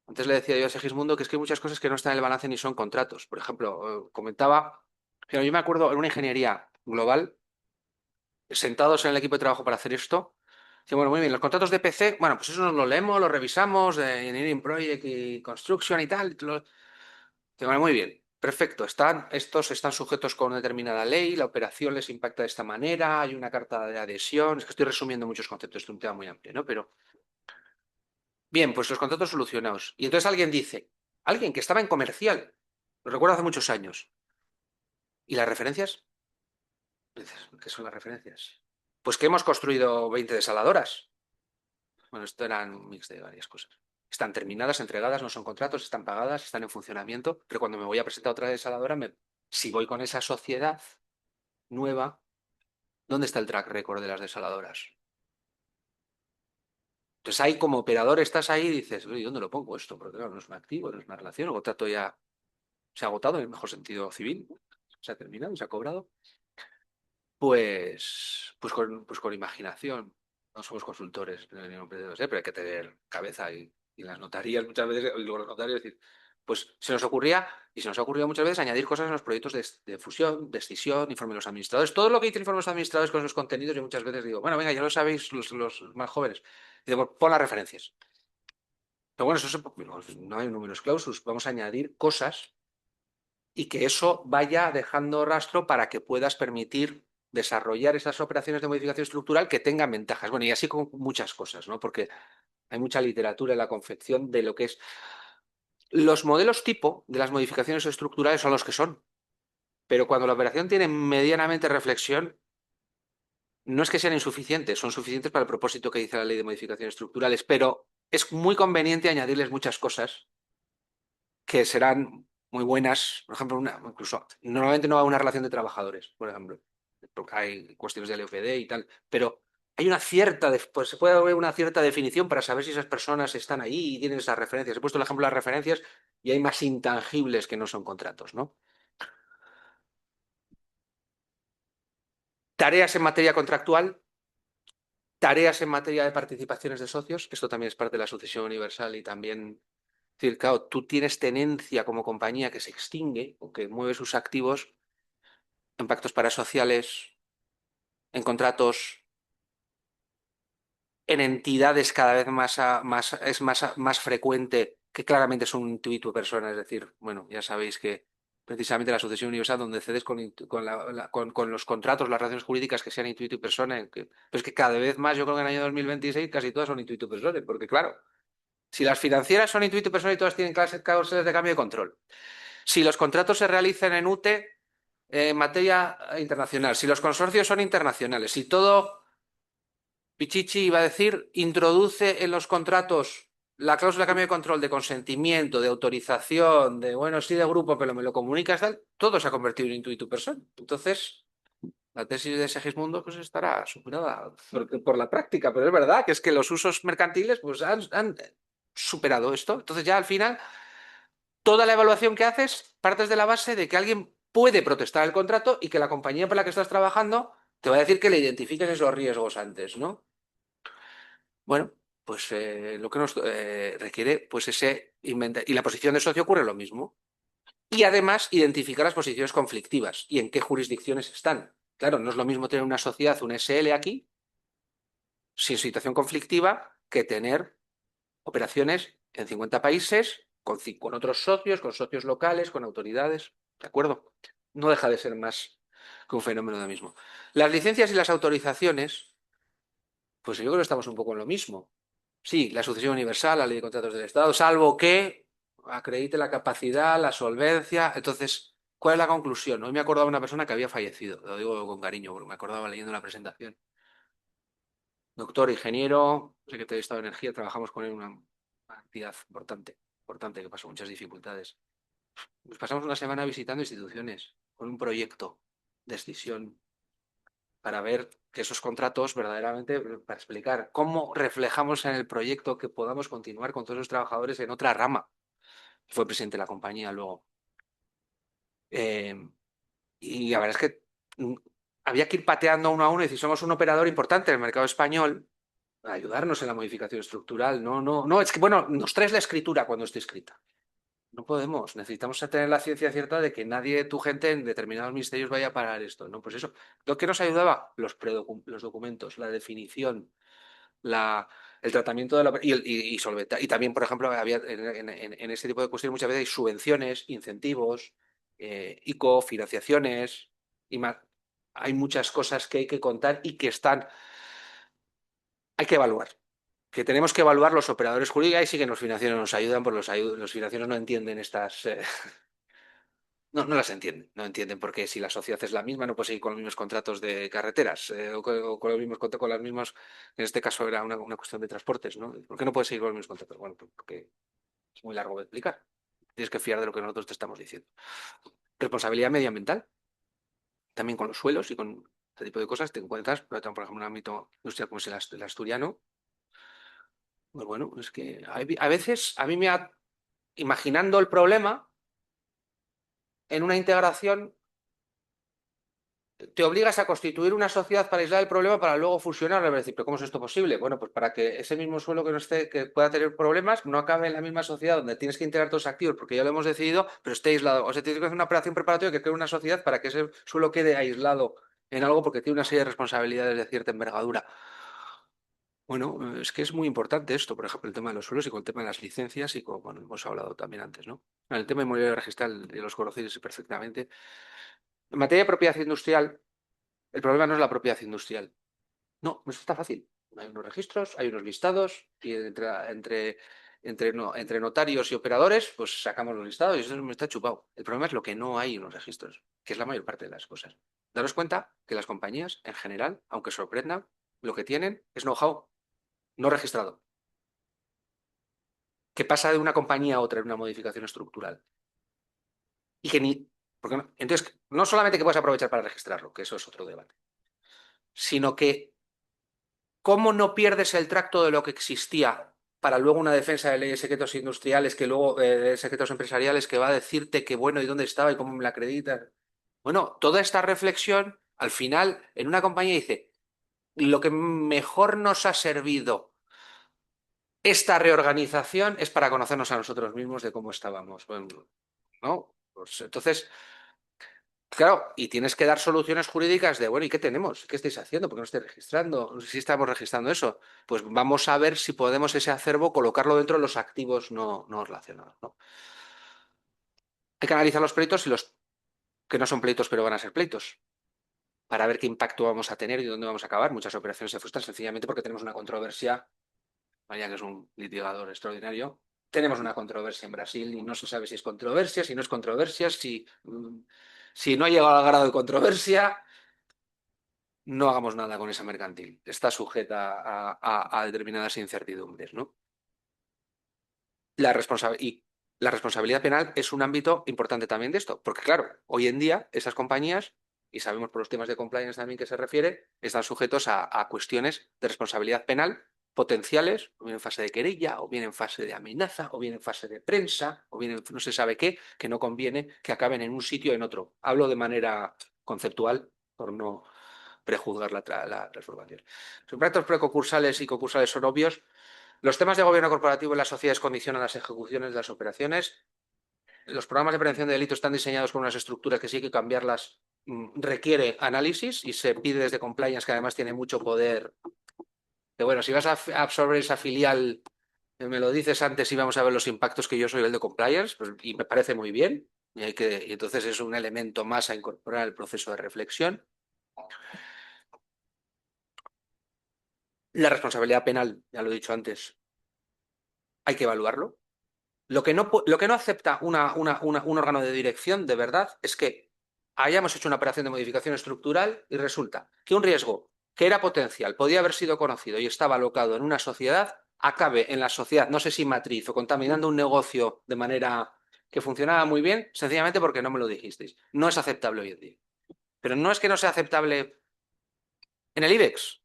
antes le decía yo a Segismundo que es que hay muchas cosas que no están en el balance ni son contratos. Por ejemplo, comentaba, pero yo me acuerdo en una ingeniería global, sentados en el equipo de trabajo para hacer esto. Sí, bueno, muy bien, los contratos de PC, bueno, pues eso nos lo leemos, lo revisamos, de Engineering Project y Construction y tal. Bueno, muy bien, perfecto. Estos están sujetos con una determinada ley, la operación les impacta de esta manera, hay una carta de adhesión. Es que estoy resumiendo muchos conceptos, es un tema muy amplio, ¿no? Pero, bien, pues los contratos solucionados. Y entonces alguien dice, alguien que estaba en comercial, lo recuerdo hace muchos años. ¿Y las referencias? Dices, ¿qué son las referencias? Pues que hemos construido 20 desaladoras. Bueno, esto eran un mix de varias cosas. Están terminadas, entregadas, no son contratos, están pagadas, están en funcionamiento, pero cuando me voy a presentar otra desaladora, si voy con esa sociedad nueva, ¿dónde está el track record de las desaladoras? Entonces ahí como operador estás ahí y dices, oye, ¿dónde lo pongo esto? Porque claro, no es un activo, no es una relación, el contrato ya se ha agotado en el mejor sentido civil, se ha terminado, se ha cobrado. Pues con imaginación. No somos consultores, ni emprendedores, pero hay que tener cabeza y las notarías muchas veces, y luego los notarios decir, pues se nos ocurría, y se nos ha ocurrido muchas veces añadir cosas en los proyectos de fusión, de escisión, informe de los administradores, todo lo que dice el informe de los administradores con sus contenidos, y muchas veces digo, bueno, venga, ya lo sabéis los más jóvenes. Y digo, pues, pon las referencias. Pero bueno, no hay un numerus clausus. Vamos a añadir cosas y que eso vaya dejando rastro para que puedas permitir desarrollar esas operaciones de modificación estructural que tengan ventajas. Bueno, y así con muchas cosas, ¿no? Porque hay mucha literatura en la confección de lo que es. Los modelos tipo de las modificaciones estructurales son los que son, pero cuando la operación tiene medianamente reflexión, no es que sean insuficientes, son suficientes para el propósito que dice la ley de modificaciones estructurales, pero es muy conveniente añadirles muchas cosas que serán muy buenas. Por ejemplo, incluso normalmente no va a una relación de trabajadores, por ejemplo, porque hay cuestiones de LOPD y tal, pero hay una cierta, pues se puede haber una cierta definición para saber si esas personas están ahí y tienen esas referencias. He puesto el ejemplo de las referencias y hay más intangibles que no son contratos, ¿no? Tareas en materia contractual, tareas en materia de participaciones de socios, esto también es parte de la sucesión universal y también, es decir, claro, tú tienes tenencia como compañía que se extingue o que mueve sus activos en pactos parasociales, en contratos, en entidades cada vez más frecuente que claramente son un intuito persona, es decir, bueno, ya sabéis que precisamente la sucesión universal donde cedes con los contratos, las relaciones jurídicas que sean intuito y persona, pero es que cada vez más, yo creo que en el año 2026 casi todas son intuito y persona, porque claro, si las financieras son intuito y persona y todas tienen cláusulas de cambio de control, si los contratos se realizan en UTE en materia internacional, si los consorcios son internacionales, si todo Pichichi iba a decir, introduce en los contratos la cláusula de cambio de control de consentimiento, de autorización, de, bueno, sí de grupo, pero me lo comunicas, tal, todo se ha convertido en intuito personal. Entonces, la tesis de Segismundo pues estará superada por la práctica, pero es verdad que es que los usos mercantiles pues han superado esto. Entonces ya al final, toda la evaluación que haces partes de la base de que alguien puede protestar el contrato y que la compañía para la que estás trabajando te va a decir que le identifiques esos riesgos antes, ¿no? Bueno, pues lo que nos requiere, pues ese inventar. Y la posición de socio ocurre lo mismo. Y además identificar las posiciones conflictivas y en qué jurisdicciones están. Claro, no es lo mismo tener una sociedad, un SL aquí, sin situación conflictiva, que tener operaciones en 50 países, con otros socios, con socios locales, con autoridades. ¿De acuerdo? No deja de ser más que un fenómeno de mismo. Las licencias y las autorizaciones, pues yo creo que estamos un poco en lo mismo. Sí, la sucesión universal, la ley de contratos del Estado, salvo que acredite la capacidad, la solvencia. Entonces, ¿cuál es la conclusión? Hoy me acordaba de una persona que había fallecido, lo digo con cariño, porque me acordaba leyendo la presentación. Doctor, ingeniero, secretario de Estado de Energía, trabajamos con él en una actividad importante, importante, que pasó muchas dificultades. Nos pasamos una semana visitando instituciones con un proyecto de escisión para ver que esos contratos verdaderamente, para explicar cómo reflejamos en el proyecto que podamos continuar con todos los trabajadores en otra rama. Fue presidente de la compañía luego. Eh, y la verdad es que había que ir pateando uno a uno y decir, somos un operador importante en el mercado español, para ayudarnos en la modificación estructural. No, no, no, es que, bueno, nos traes la escritura cuando esté escrita. No podemos, necesitamos tener la ciencia cierta de que nadie, tu gente en determinados ministerios vaya a parar esto, ¿no? Pues eso, lo que nos ayudaba, los documentos, la definición, el tratamiento de la, y solventar. Y también, por ejemplo, había en ese tipo de cuestiones muchas veces hay subvenciones, incentivos, ICO, financiaciones, y más. Hay muchas cosas que hay que contar y que hay que evaluar. Que tenemos que evaluar los operadores jurídicos y sí que los financieros nos ayudan, porque los financieros no entienden estas, no, no las entienden, no entienden porque si la sociedad es la misma no puede seguir con los mismos contratos de carreteras o con los mismos con las mismas, en este caso era una cuestión de transportes, ¿no? ¿Por qué no puede seguir con los mismos contratos? Bueno, porque es muy largo de explicar. Tienes que fiar de lo que nosotros te estamos diciendo. Responsabilidad medioambiental, también con los suelos y con este tipo de cosas te encuentras, por ejemplo, en un ámbito industrial como es el asturiano, pues bueno, es que a veces a mí me ha, imaginando el problema en una integración te obligas a constituir una sociedad para aislar el problema para luego fusionarlo. Es decir, ¿pero cómo es esto posible? Bueno, pues para que ese mismo suelo que, no esté, que pueda tener problemas no acabe en la misma sociedad donde tienes que integrar todos los activos porque ya lo hemos decidido, pero esté aislado. O sea, tienes que hacer una operación preparatoria que cree una sociedad para que ese suelo quede aislado en algo porque tiene una serie de responsabilidades de cierta envergadura. Bueno, es que es muy importante esto, por ejemplo, el tema de los suelos y con el tema de las licencias y como bueno, hemos hablado también antes, ¿no? El tema inmobiliario registral, los conocéis perfectamente. En materia de propiedad industrial, el problema no es la propiedad industrial. No, eso está fácil. Hay unos registros, hay unos listados y entre notarios y operadores, pues sacamos los listados y eso me está chupado. El problema es lo que no hay en los registros, que es la mayor parte de las cosas. Daros cuenta que las compañías, en general, aunque sorprendan, lo que tienen es know-how no registrado, que pasa de una compañía a otra en una modificación estructural. Y que ni. Porque entonces, no solamente que puedes aprovechar para registrarlo, que eso es otro debate, sino que ¿cómo no pierdes el tracto de lo que existía para luego una defensa de leyes de secretos industriales, que luego de secretos empresariales, que va a decirte que bueno, y dónde estaba y cómo me la acreditas? Bueno, toda esta reflexión, al final, en una compañía dice, lo que mejor nos ha servido esta reorganización es para conocernos a nosotros mismos de cómo estábamos. Bueno, ¿no? Pues entonces, claro, y tienes que dar soluciones jurídicas de, bueno, ¿y qué tenemos? ¿Qué estáis haciendo? ¿Por qué no estáis registrando? Si estamos registrando eso. Pues vamos a ver si podemos ese acervo colocarlo dentro de los activos no relacionados, ¿no? Hay que analizar los pleitos y los que no son pleitos pero van a ser pleitos, para ver qué impacto vamos a tener y dónde vamos a acabar. Muchas operaciones se frustran sencillamente porque tenemos una controversia. María, que es un litigador extraordinario, tenemos una controversia en Brasil y no se sabe si es controversia, si no es controversia, si no ha llegado al grado de controversia, no hagamos nada con esa mercantil. Está sujeta a determinadas incertidumbres, ¿no? Y la responsabilidad penal es un ámbito importante también de esto, porque claro, hoy en día esas compañías, y sabemos por los temas de compliance también que se refiere, están sujetos a cuestiones de responsabilidad penal potenciales, o bien en fase de querella, o bien en fase de amenaza, o bien en fase de prensa, o bien en no se sabe qué, que no conviene que acaben en un sitio o en otro. Hablo de manera conceptual, por no prejuzgar la transformación. Los impactos preconcursales y concursales son obvios. Los temas de gobierno corporativo en las sociedades condicionan las ejecuciones de las operaciones. Los programas de prevención de delitos están diseñados con unas estructuras que sí hay que cambiarlas. Requiere análisis y se pide desde compliance, que además tiene mucho poder. Que bueno, si vas a absorber esa filial, me lo dices antes y vamos a ver los impactos, que yo soy el de compliance, pues, y me parece muy bien. Y entonces es un elemento más a incorporar al proceso de reflexión. La responsabilidad penal, ya lo he dicho antes, hay que evaluarlo. Lo que no acepta un órgano de dirección de verdad es que hayamos hecho una operación de modificación estructural y resulta que un riesgo que era potencial, podía haber sido conocido y estaba alocado en una sociedad, acabe en la sociedad, no sé si matriz o contaminando un negocio de manera que funcionaba muy bien, sencillamente porque no me lo dijisteis. No es aceptable hoy en día. Pero no es que no sea aceptable en el IBEX.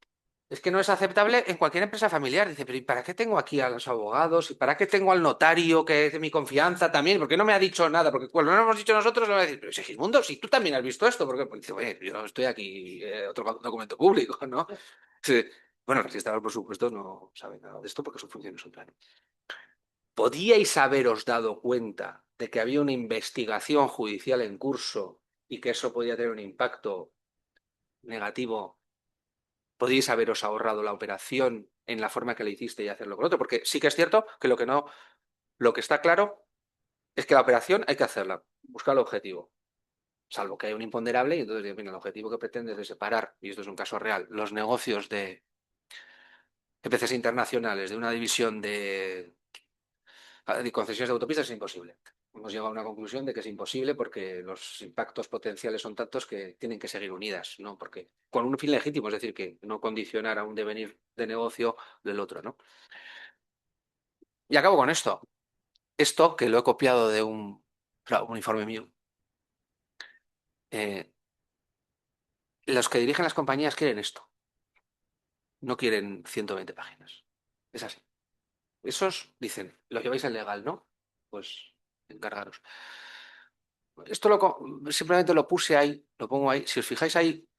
Es que no es aceptable en cualquier empresa familiar. Dice, pero ¿y para qué tengo aquí a los abogados? ¿Y para qué tengo al notario, que es de mi confianza también? ¿Por qué no me ha dicho nada? Porque cuando no lo hemos dicho nosotros, le va a decir, pero Segismundo, si tú también has visto esto, porque pues dice, oye, yo estoy aquí, otro documento público, ¿no? Sí. Bueno, el registrador, por supuesto, no sabe nada de esto porque su función es otra. ¿Podíais haberos dado cuenta de que había una investigación judicial en curso y que eso podía tener un impacto negativo? Podíais haberos ahorrado la operación en la forma que le hiciste y hacerlo con otro, porque sí que es cierto que lo que está claro es que la operación hay que hacerla, buscar el objetivo, salvo que haya un imponderable y entonces, mira, el objetivo que pretende es de separar, y esto es un caso real, los negocios de EPCs internacionales de una división de concesiones de autopistas es imposible. Hemos llegado a una conclusión de que es imposible porque los impactos potenciales son tantos que tienen que seguir unidas, ¿no? Porque con un fin legítimo, es decir, que no condicionar a un devenir de negocio del otro, ¿no? Y acabo con esto. Esto que lo he copiado de un informe mío. Eh, los que dirigen las compañías quieren esto. No quieren 120 páginas. Es así. Esos dicen, lo lleváis en legal, ¿no? Pues encargaros. Esto simplemente lo puse ahí, lo pongo ahí. Si os fijáis, hay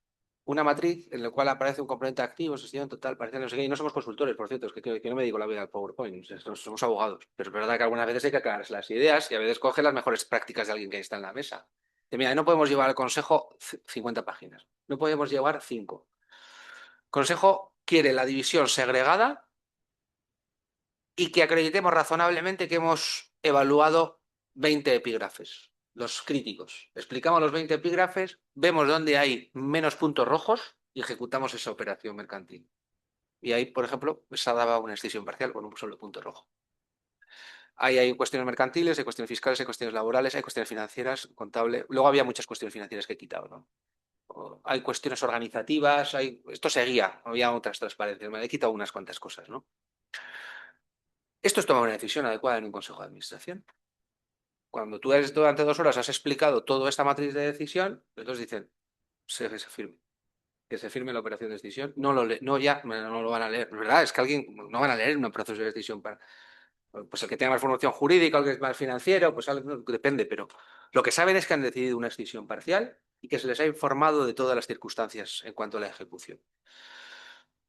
una matriz en la cual aparece un componente activo, sesión total, parece no sé qué, y no somos consultores, por cierto, es que no me digo la vida al PowerPoint, o sea, somos abogados, pero es verdad que algunas veces hay que aclararse las ideas y a veces coge las mejores prácticas de alguien que está en la mesa. De, mira, no podemos llevar al consejo 50 páginas, no podemos llevar 5. Consejo quiere la división segregada y que acreditemos razonablemente que hemos evaluado 20 epígrafes, los críticos. Explicamos los 20 epígrafes, vemos dónde hay menos puntos rojos y ejecutamos esa operación mercantil. Y ahí, por ejemplo, esa daba una excisión parcial con un solo punto rojo. Ahí hay cuestiones mercantiles, hay cuestiones fiscales, hay cuestiones laborales, hay cuestiones financieras, contable. Luego había muchas cuestiones financieras que he quitado, ¿no? Hay cuestiones organizativas, esto seguía, había otras transparencias, me he quitado unas cuantas cosas, ¿no? Esto es tomar una decisión adecuada en un consejo de administración. Cuando tú durante 2 horas has explicado toda esta matriz de decisión, entonces dicen, se firme. Que se firme la operación de decisión. No lo no, ya no lo van a leer. ¿Verdad? Es que alguien no van a leer un proceso de decisión para. Pues el que tenga más formación jurídica, el que es más financiero, pues algo, depende, pero lo que saben es que han decidido una decisión parcial y que se les ha informado de todas las circunstancias en cuanto a la ejecución.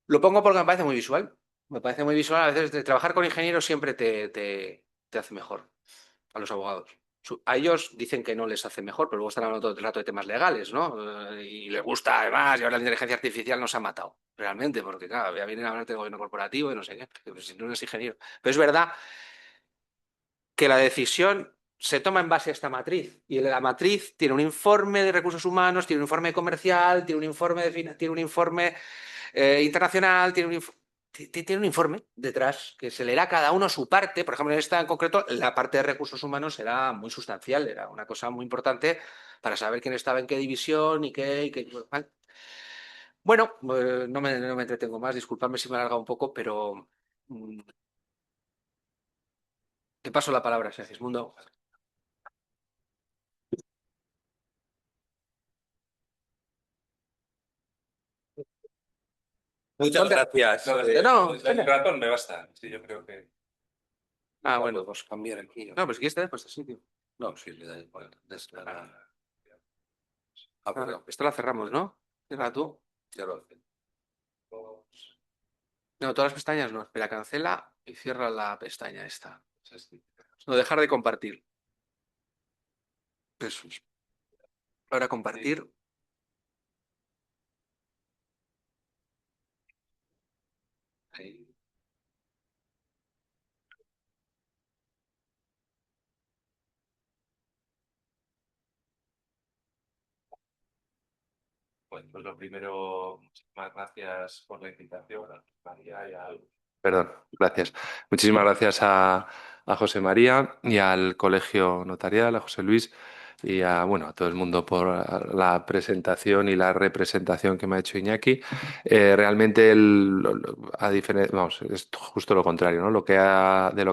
Lo pongo porque me parece muy visual. Me parece muy visual. A veces de trabajar con ingenieros siempre te hace mejor a los abogados. A ellos dicen que no les hace mejor, pero luego están hablando todo el rato de temas legales, ¿no? Y les gusta además, y ahora la inteligencia artificial nos ha matado, realmente, porque claro, ya vienen a hablar de gobierno corporativo y no sé qué, pues si no eres ingeniero. Pero es verdad que la decisión se toma en base a esta matriz, y la matriz tiene un informe de recursos humanos, tiene un informe comercial, tiene un informe, tiene un informe internacional, tiene un informe detrás que se leerá cada uno su parte. Por ejemplo, en esta en concreto, la parte de recursos humanos era muy sustancial, era una cosa muy importante para saber quién estaba en qué división y qué. ¿Vale? Bueno, no me entretengo más, disculpadme si me he alargado un poco, pero mm, te paso la palabra, Segismundo. Muchas gracias. No, El ratón me basta. Sí, yo creo que bueno, podemos cambiar aquí. no, pues si quieres te dejo este sitio. No, sí, le da igual. Esto la cerramos, ¿no? Cierra tú. Ya lo hacen. No, todas las pestañas no. Espera, cancela y cierra la pestaña esta. No, dejar de compartir. Eso es. Ahora compartir. Ahí. Bueno, pues lo primero, muchísimas gracias por la invitación, a María y a... Perdón, gracias. Muchísimas gracias a José María y al Colegio Notarial, a José Luis y bueno, a todo el mundo por la presentación y la representación que me ha hecho Iñaki. Realmente, vamos, es justo lo contrario, ¿no? De lo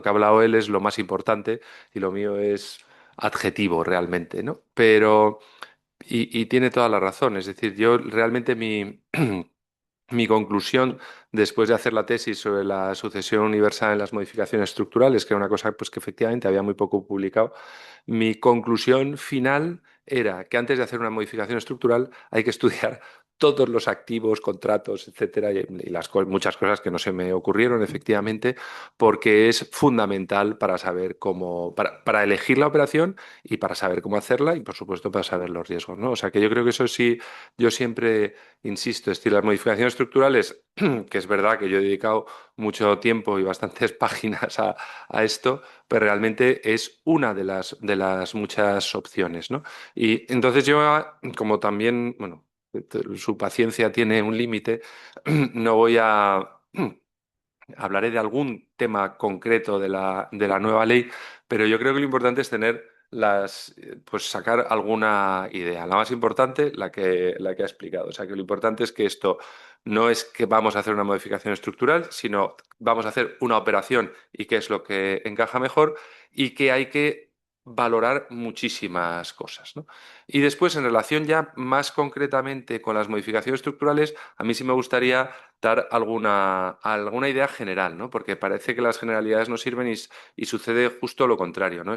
que ha hablado él es lo más importante y lo mío es adjetivo realmente, ¿no? Pero... Y tiene toda la razón. Es decir, yo realmente mi conclusión después de hacer la tesis sobre la sucesión universal en las modificaciones estructurales, que era una cosa pues, que efectivamente había muy poco publicado, mi conclusión final era que antes de hacer una modificación estructural hay que estudiar todos los activos, contratos, etcétera, y muchas cosas que no se me ocurrieron efectivamente, porque es fundamental para saber cómo, para elegir la operación y para saber cómo hacerla y, por supuesto, para saber los riesgos, ¿no? O sea, que yo creo que eso sí, yo siempre insisto, es decir, las modificaciones estructurales, que es verdad que yo he dedicado mucho tiempo y bastantes páginas a esto, pero realmente es una de las muchas opciones, ¿no? Y entonces yo, como también, bueno, su paciencia tiene un límite, no voy a... Hablaré de algún tema concreto de la nueva ley, pero yo creo que lo importante es tener pues sacar alguna idea. La más importante, la que ha explicado. O sea, que lo importante es que esto no es que vamos a hacer una modificación estructural, sino vamos a hacer una operación y qué es lo que encaja mejor y que hay que valorar muchísimas cosas, ¿no? Y después, en relación ya más concretamente con las modificaciones estructurales, a mí sí me gustaría dar alguna idea general, ¿no? Porque parece que las generalidades no sirven y sucede justo lo contrario, ¿no?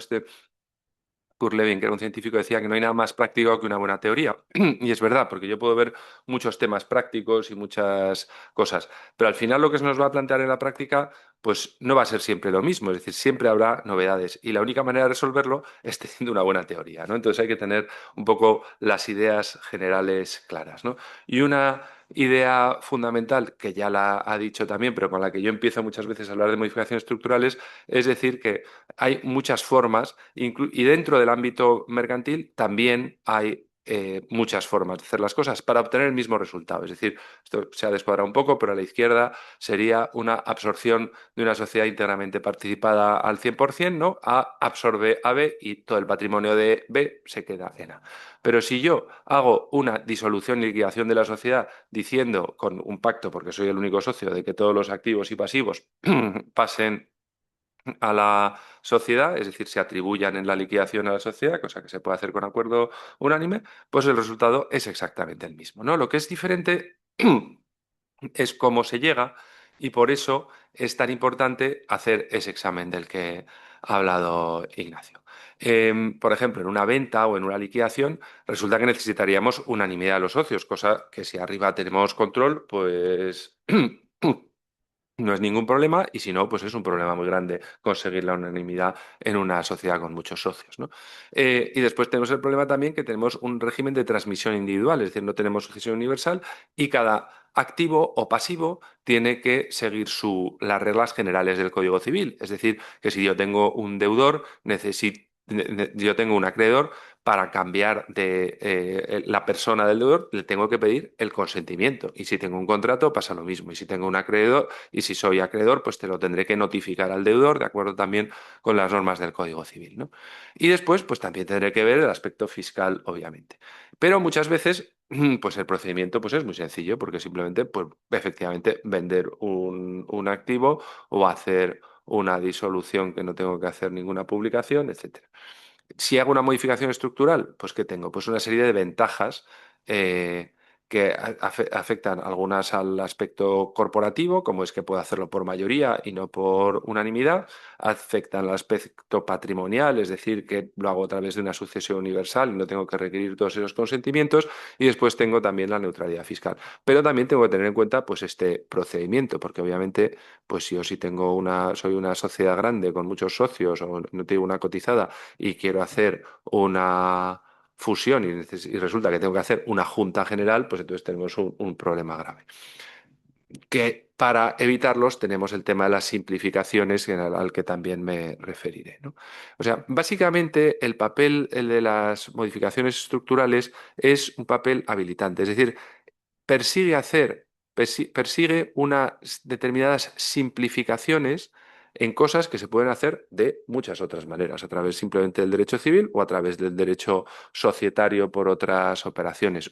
Kurt Lewin, que era un científico, decía que no hay nada más práctico que una buena teoría. Y es verdad, porque yo puedo ver muchos temas prácticos y muchas cosas, pero al final lo que se nos va a plantear en la práctica, pues no va a ser siempre lo mismo, es decir, siempre habrá novedades y la única manera de resolverlo es teniendo una buena teoría, ¿no? Entonces hay que tener un poco las ideas generales claras, ¿no? Y una idea fundamental, que ya la ha dicho también, pero con la que yo empiezo muchas veces a hablar de modificaciones estructurales, es decir, que hay muchas formas, y dentro del ámbito mercantil también hay muchas formas de hacer las cosas para obtener el mismo resultado. Es decir, esto se ha descuadrado un poco, pero a la izquierda sería una absorción de una sociedad íntegramente participada al 100%, ¿no? A absorbe a B y todo el patrimonio de B se queda en A. Pero si yo hago una disolución y liquidación de la sociedad diciendo con un pacto, porque soy el único socio, de que todos los activos y pasivos pasen a la sociedad, es decir, se atribuyan en la liquidación a la sociedad, cosa que se puede hacer con acuerdo unánime, pues el resultado es exactamente el mismo, ¿no? Lo que es diferente es cómo se llega y por eso es tan importante hacer ese examen del que ha hablado Ignacio. Por ejemplo, en una venta o en una liquidación resulta que necesitaríamos unanimidad de los socios, cosa que si arriba tenemos control, pues no es ningún problema y si no, pues es un problema muy grande conseguir la unanimidad en una sociedad con muchos socios, ¿no? Y después tenemos el problema también que tenemos un régimen de transmisión individual, es decir, no tenemos sucesión universal y cada activo o pasivo tiene que seguir las reglas generales del Código Civil. Es decir, que si yo tengo un deudor, yo tengo un acreedor, para cambiar de la persona del deudor, le tengo que pedir el consentimiento. Y si tengo un contrato, pasa lo mismo. Y si tengo un acreedor, y si soy acreedor, pues te lo tendré que notificar al deudor, de acuerdo también con las normas del Código Civil, ¿no? Y después, pues también tendré que ver el aspecto fiscal, obviamente. Pero muchas veces, pues el procedimiento pues es muy sencillo, porque simplemente, pues efectivamente, vender un activo o hacer una disolución que no tengo que hacer ninguna publicación, etcétera. Si hago una modificación estructural, pues ¿qué tengo? Pues una serie de ventajas eh, que afectan algunas al aspecto corporativo, como es que puedo hacerlo por mayoría y no por unanimidad, afectan al aspecto patrimonial, es decir, que lo hago a través de una sucesión universal y no tengo que requerir todos esos consentimientos, y después tengo también la neutralidad fiscal. Pero también tengo que tener en cuenta pues este procedimiento, porque obviamente pues yo si soy una sociedad grande con muchos socios o no tengo una cotizada y quiero hacer una fusión y resulta que tengo que hacer una junta general, pues entonces tenemos un problema grave. Que para evitarlos tenemos el tema de las simplificaciones al que también me referiré, ¿no? O sea, básicamente el papel el de las modificaciones estructurales es un papel habilitante, es decir, persigue unas determinadas simplificaciones en cosas que se pueden hacer de muchas otras maneras, a través simplemente del derecho civil o a través del derecho societario por otras operaciones.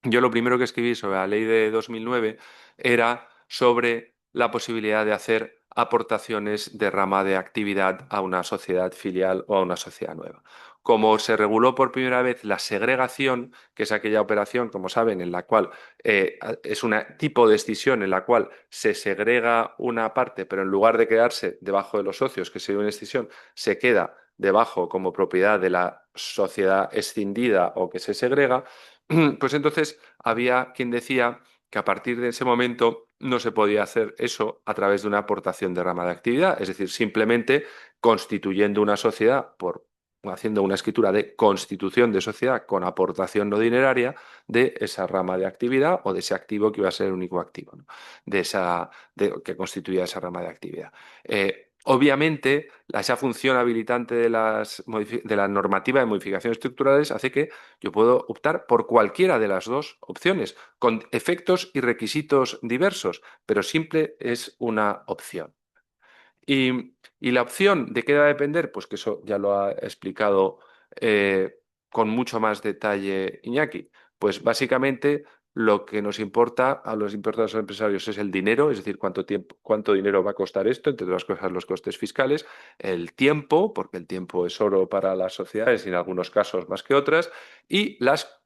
Yo lo primero que escribí sobre la ley de 2009 era sobre la posibilidad de hacer aportaciones de rama de actividad a una sociedad filial o a una sociedad nueva. Como se reguló por primera vez la segregación, que es aquella operación, como saben, en la cual es un tipo de escisión en la cual se segrega una parte, pero en lugar de quedarse debajo de los socios, que sería una escisión, se queda debajo como propiedad de la sociedad escindida o que se segrega, pues entonces había quien decía que a partir de ese momento no se podía hacer eso a través de una aportación de rama de actividad, es decir, simplemente constituyendo una sociedad haciendo una escritura de constitución de sociedad con aportación no dineraria de esa rama de actividad o de ese activo que iba a ser el único activo, ¿no? Que constituía esa rama de actividad. Obviamente, esa función habilitante de la normativa de modificaciones estructurales hace que yo puedo optar por cualquiera de las dos opciones, con efectos y requisitos diversos, pero siempre es una opción. Y la opción de qué va a depender, pues que eso ya lo ha explicado con mucho más detalle Iñaki. Pues básicamente lo que nos importa a los importados empresarios es el dinero, es decir, cuánto dinero va a costar esto, entre otras cosas los costes fiscales, el tiempo, porque el tiempo es oro para las sociedades y en algunos casos más que otras, y las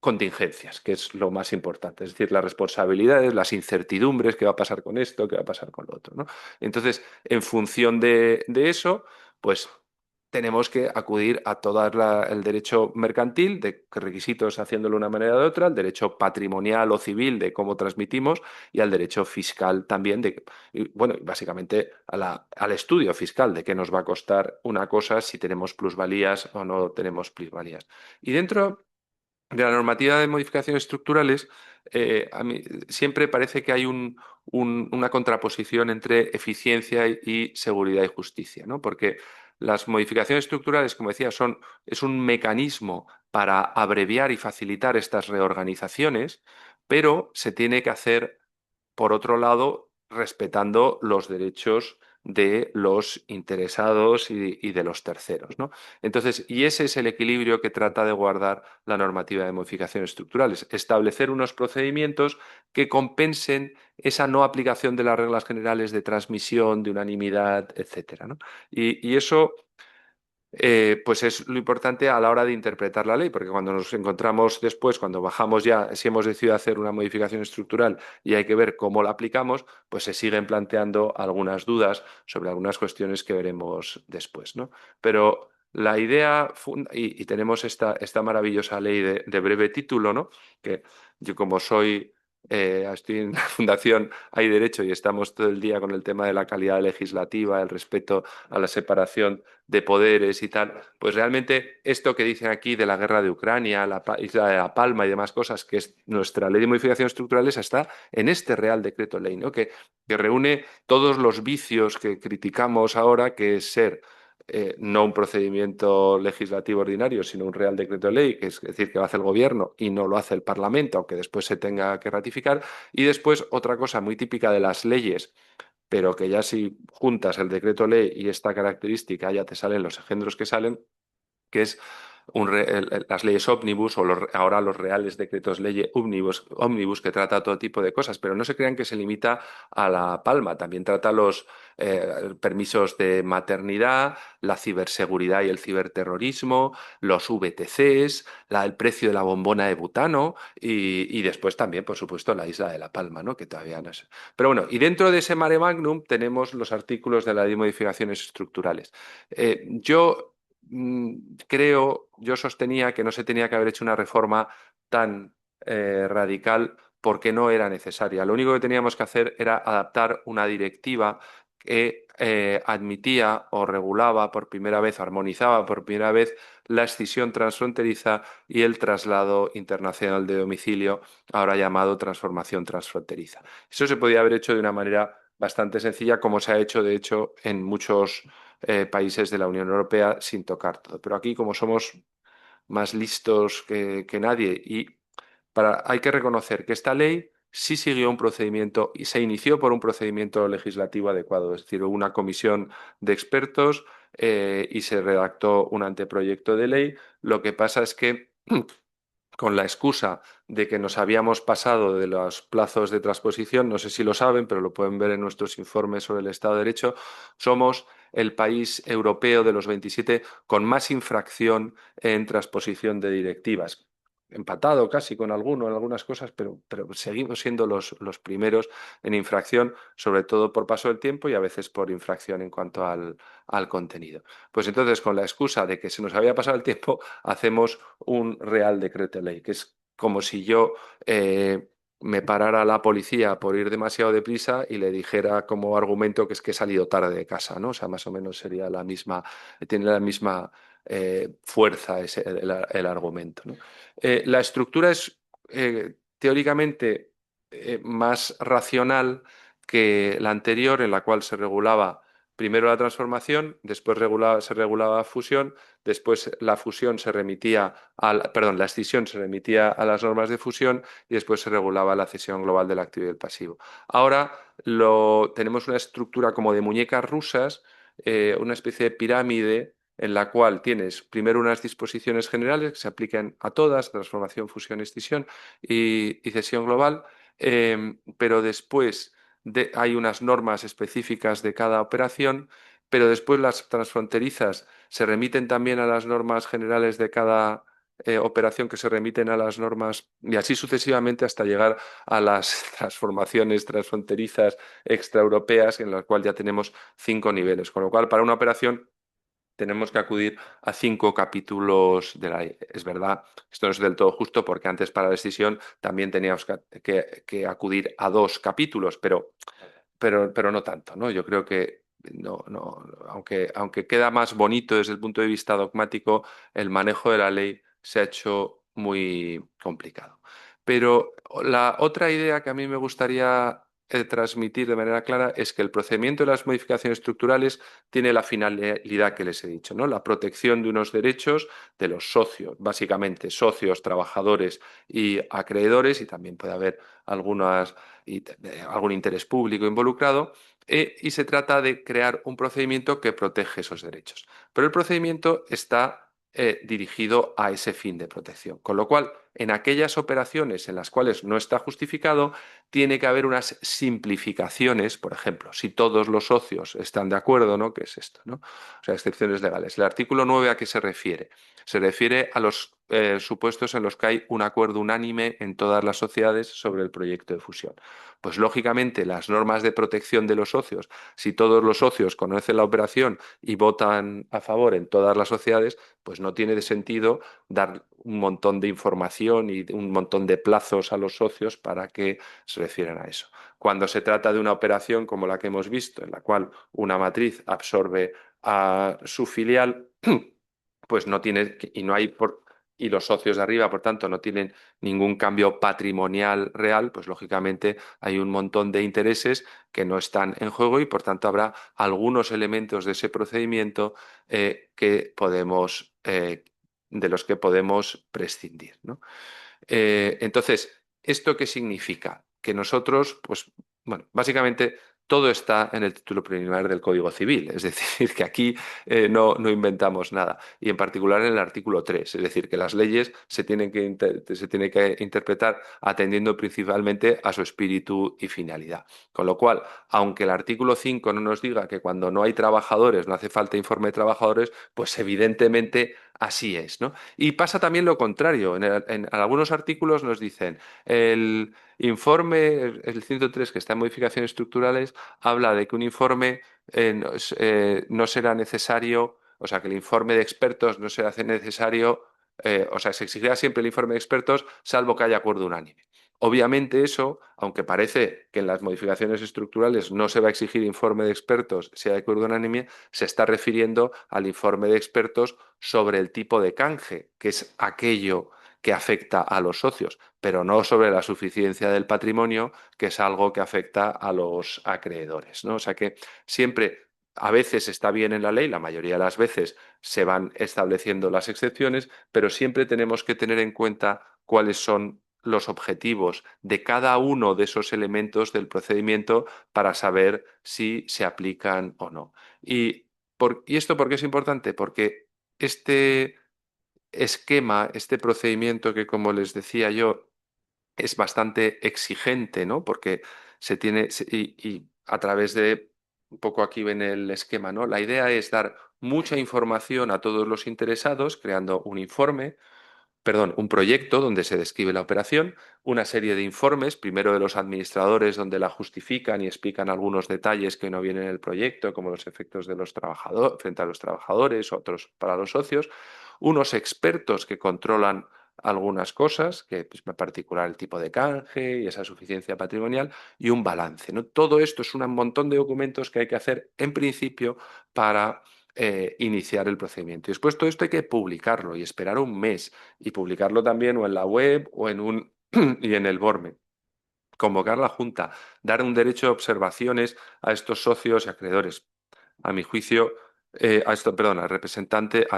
contingencias, que es lo más importante, es decir, las responsabilidades, las incertidumbres, qué va a pasar con esto, qué va a pasar con lo otro, ¿no? Entonces, en función de eso, pues tenemos que acudir a todo el derecho mercantil, de qué requisitos haciéndolo de una manera o de otra, al derecho patrimonial o civil de cómo transmitimos y al derecho fiscal también, bueno, básicamente al estudio fiscal de qué nos va a costar una cosa si tenemos plusvalías o no tenemos plusvalías. Y dentro de la normativa de modificaciones estructurales, a mí siempre parece que hay una contraposición entre eficiencia y seguridad y justicia, ¿no? Porque las modificaciones estructurales, como decía, es un mecanismo para abreviar y facilitar estas reorganizaciones, pero se tiene que hacer, por otro lado, respetando los derechos de los interesados y de los terceros, ¿no? Entonces, y ese es el equilibrio que trata de guardar la normativa de modificaciones estructurales, establecer unos procedimientos que compensen esa no aplicación de las reglas generales de transmisión, de unanimidad, etcétera, ¿no? Y eso pues es lo importante a la hora de interpretar la ley, porque cuando nos encontramos después, cuando bajamos ya, si hemos decidido hacer una modificación estructural y hay que ver cómo la aplicamos, pues se siguen planteando algunas dudas sobre algunas cuestiones que veremos después, ¿no? Pero la idea, y tenemos esta maravillosa ley de breve título, ¿no? Que yo como estoy en la Fundación Hay Derecho y estamos todo el día con el tema de la calidad legislativa, el respeto a la separación de poderes y tal, pues realmente esto que dicen aquí de la guerra de Ucrania, la isla de La Palma y demás cosas, que es nuestra ley de modificaciones estructurales, está en este Real Decreto Ley, ¿no? Que reúne todos los vicios que criticamos ahora, que es ser no un procedimiento legislativo ordinario, sino un Real Decreto Ley, que es decir, que lo hace el Gobierno y no lo hace el Parlamento, aunque después se tenga que ratificar. Y después otra cosa muy típica de las leyes, pero que ya si juntas el decreto ley y esta característica ya te salen los engendros que salen, que es las leyes ómnibus o ahora los reales decretos ley ómnibus, que trata todo tipo de cosas, pero no se crean que se limita a La Palma, también trata los permisos de maternidad, la ciberseguridad y el ciberterrorismo, los VTCs, el precio de la bombona de butano y después también, por supuesto, la isla de La Palma, ¿no? Que todavía no es. Pero bueno, y dentro de ese mare magnum tenemos los artículos de la ley de modificaciones estructurales. Yo sostenía que no se tenía que haber hecho una reforma tan radical porque no era necesaria. Lo único que teníamos que hacer era adaptar una directiva que admitía o regulaba por primera vez, armonizaba por primera vez la escisión transfronteriza y el traslado internacional de domicilio, ahora llamado transformación transfronteriza. Eso se podía haber hecho de una manera bastante sencilla, como se ha hecho, de hecho, en muchos países de la Unión Europea sin tocar todo. Pero aquí, como somos más listos que nadie, hay que reconocer que esta ley sí siguió un procedimiento y se inició por un procedimiento legislativo adecuado, es decir, hubo una comisión de expertos y se redactó un anteproyecto de ley. Lo que pasa es que con la excusa de que nos habíamos pasado de los plazos de transposición, no sé si lo saben, pero lo pueden ver en nuestros informes sobre el Estado de Derecho, somos el país europeo de los 27 con más infracción en transposición de directivas. Empatado casi con alguno en algunas cosas, pero seguimos siendo los primeros en infracción, sobre todo por paso del tiempo y a veces por infracción en cuanto al contenido. Pues entonces, con la excusa de que se nos había pasado el tiempo, hacemos un Real Decreto Ley, que es como si yo me parara a la policía por ir demasiado deprisa y le dijera como argumento que es que he salido tarde de casa, ¿no? O sea, más o menos sería tiene la misma fuerza el argumento, ¿no? La estructura es teóricamente más racional que la anterior, en la cual se regulaba primero la transformación, después se regulaba la fusión, después la fusión se remitía perdón, la escisión se remitía a las normas de fusión y después se regulaba la cesión global del activo y del pasivo. Ahora tenemos una estructura como de muñecas rusas, una especie de pirámide en la cual tienes primero unas disposiciones generales que se aplican a todas, transformación, fusión, escisión y cesión global, pero después hay unas normas específicas de cada operación, pero después las transfronterizas se remiten también a las normas generales de cada operación, que se remiten a las normas y así sucesivamente hasta llegar a las transformaciones transfronterizas extraeuropeas, en las cuales ya tenemos 5 niveles, con lo cual para una operación tenemos que acudir a 5 capítulos de la ley. Es verdad, esto no es del todo justo porque antes para la decisión también teníamos que acudir a 2 capítulos, pero no tanto, ¿no? Yo creo que aunque queda más bonito desde el punto de vista dogmático, el manejo de la ley se ha hecho muy complicado. Pero la otra idea que a mí me gustaría transmitir de manera clara es que el procedimiento de las modificaciones estructurales tiene la finalidad que les he dicho, ¿no? La protección de unos derechos de los socios, básicamente socios, trabajadores y acreedores, y también puede haber algún interés público involucrado, y se trata de crear un procedimiento que protege esos derechos. Pero el procedimiento está dirigido a ese fin de protección. Con lo cual, en aquellas operaciones en las cuales no está justificado, tiene que haber unas simplificaciones, por ejemplo, si todos los socios están de acuerdo, ¿no? ¿Qué es esto, ¿no? O sea, excepciones legales. ¿El artículo 9 a qué se refiere? Se refiere a los supuestos en los que hay un acuerdo unánime en todas las sociedades sobre el proyecto de fusión. Pues lógicamente las normas de protección de los socios, si todos los socios conocen la operación y votan a favor en todas las sociedades, pues no tiene sentido dar un montón de información y un montón de plazos a los socios para que se refieran a eso. Cuando se trata de una operación como la que hemos visto, en la cual una matriz absorbe a su filial, pues no tiene y no hay y los socios de arriba, por tanto, no tienen ningún cambio patrimonial real, pues lógicamente hay un montón de intereses que no están en juego y por tanto habrá algunos elementos de ese procedimiento de los que podemos prescindir, ¿no? Entonces, ¿esto qué significa? Que nosotros, pues, bueno, básicamente todo está en el título preliminar del Código Civil, es decir, que aquí no inventamos nada, y en particular en el artículo 3, es decir, que las leyes se tienen que interpretar atendiendo principalmente a su espíritu y finalidad. Con lo cual, aunque el artículo 5 no nos diga que cuando no hay trabajadores no hace falta informe de trabajadores, pues evidentemente así es, ¿no? Y pasa también lo contrario. En algunos artículos nos dicen el informe, el 103 que está en modificaciones estructurales, habla de que un informe no será necesario, o sea, que el informe de expertos no será necesario, o sea, se exigirá siempre el informe de expertos, salvo que haya acuerdo unánime. Obviamente eso, aunque parece que en las modificaciones estructurales no se va a exigir informe de expertos si hay acuerdo unánime, se está refiriendo al informe de expertos sobre el tipo de canje, que es aquello que afecta a los socios, pero no sobre la suficiencia del patrimonio, que es algo que afecta a los acreedores, ¿no? O sea que siempre, a veces está bien en la ley, la mayoría de las veces se van estableciendo las excepciones, pero siempre tenemos que tener en cuenta cuáles son los objetivos de cada uno de esos elementos del procedimiento para saber si se aplican o no. ¿Y esto por qué es importante? Porque este esquema, este procedimiento que, como les decía yo, es bastante exigente, ¿no? Porque y a través de, un poco aquí ven el esquema, ¿no? La idea es dar mucha información a todos los interesados, creando un proyecto donde se describe la operación, una serie de informes, primero de los administradores donde la justifican y explican algunos detalles que no vienen en el proyecto, como los efectos de los trabajadores frente a los trabajadores, otros para los socios, unos expertos que controlan algunas cosas, que pues, en particular el tipo de canje y esa suficiencia patrimonial, y un balance, ¿no? Todo esto es un montón de documentos que hay que hacer en principio para iniciar el procedimiento. Y después todo esto hay que publicarlo y esperar un mes y publicarlo también o en la web o y en el BORME. Convocar la Junta, dar un derecho de observaciones a estos socios y acreedores. A mi juicio, a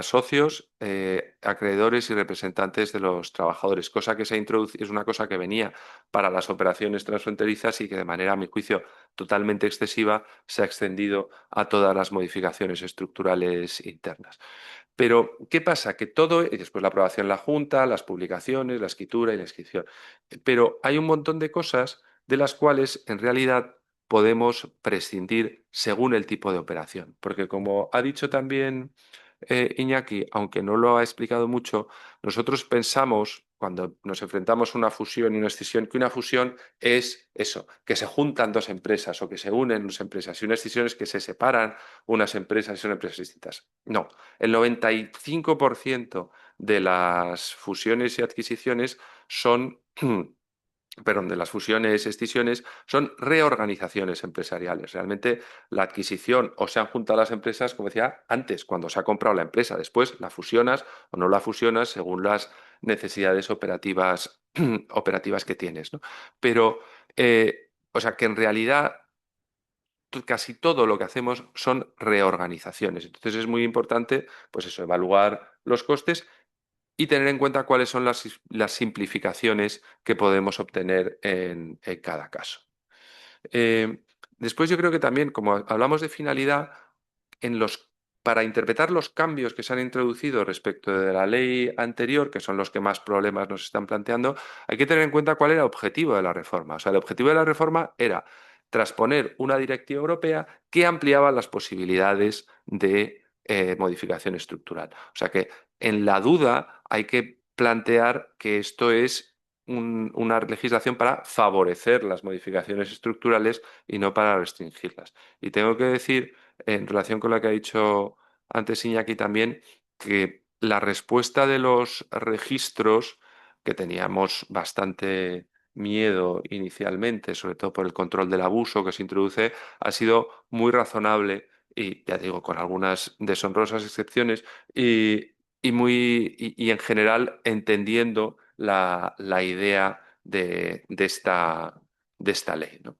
socios, acreedores y representantes de los trabajadores, cosa que se ha introducido, es una cosa que venía para las operaciones transfronterizas y que de manera, a mi juicio, totalmente excesiva se ha extendido a todas las modificaciones estructurales internas. Pero, ¿qué pasa? Que todo, y después la aprobación en la Junta, las publicaciones, la escritura y la inscripción. Pero hay un montón de cosas de las cuales en realidad podemos prescindir según el tipo de operación. Porque como ha dicho también Iñaki, aunque no lo ha explicado mucho, nosotros pensamos, cuando nos enfrentamos a una fusión y una escisión, que una fusión es eso, que se juntan dos empresas o que se unen dos empresas, y una escisión es que se separan unas empresas y son empresas distintas. No, el 95% de las fusiones y adquisiciones son perdón, de las fusiones, escisiones, son reorganizaciones empresariales. Realmente la adquisición o se han juntado las empresas, como decía antes, cuando se ha comprado la empresa, después la fusionas o no la fusionas según las necesidades operativas, operativas que tienes, ¿no? Pero, o sea, que en realidad casi todo lo que hacemos son reorganizaciones. Entonces es muy importante, pues eso, evaluar los costes y tener en cuenta cuáles son las simplificaciones que podemos obtener en cada caso. Eh, Después yo creo que también, como hablamos de finalidad, para interpretar los cambios que se han introducido respecto de la ley anterior, que son los que más problemas nos están planteando, hay que tener en cuenta cuál era el objetivo de la reforma. O sea, el objetivo de la reforma era transponer una directiva europea que ampliaba las posibilidades de modificación estructural. O sea que en la duda hay que plantear que esto es una legislación para favorecer las modificaciones estructurales y no para restringirlas. Y tengo que decir, en relación con lo que ha dicho antes Iñaki también, que la respuesta de los registros, que teníamos bastante miedo inicialmente, sobre todo por el control del abuso que se introduce, ha sido muy razonable y, ya digo, con algunas deshonrosas excepciones y en general entendiendo la idea de esta ley, ¿no?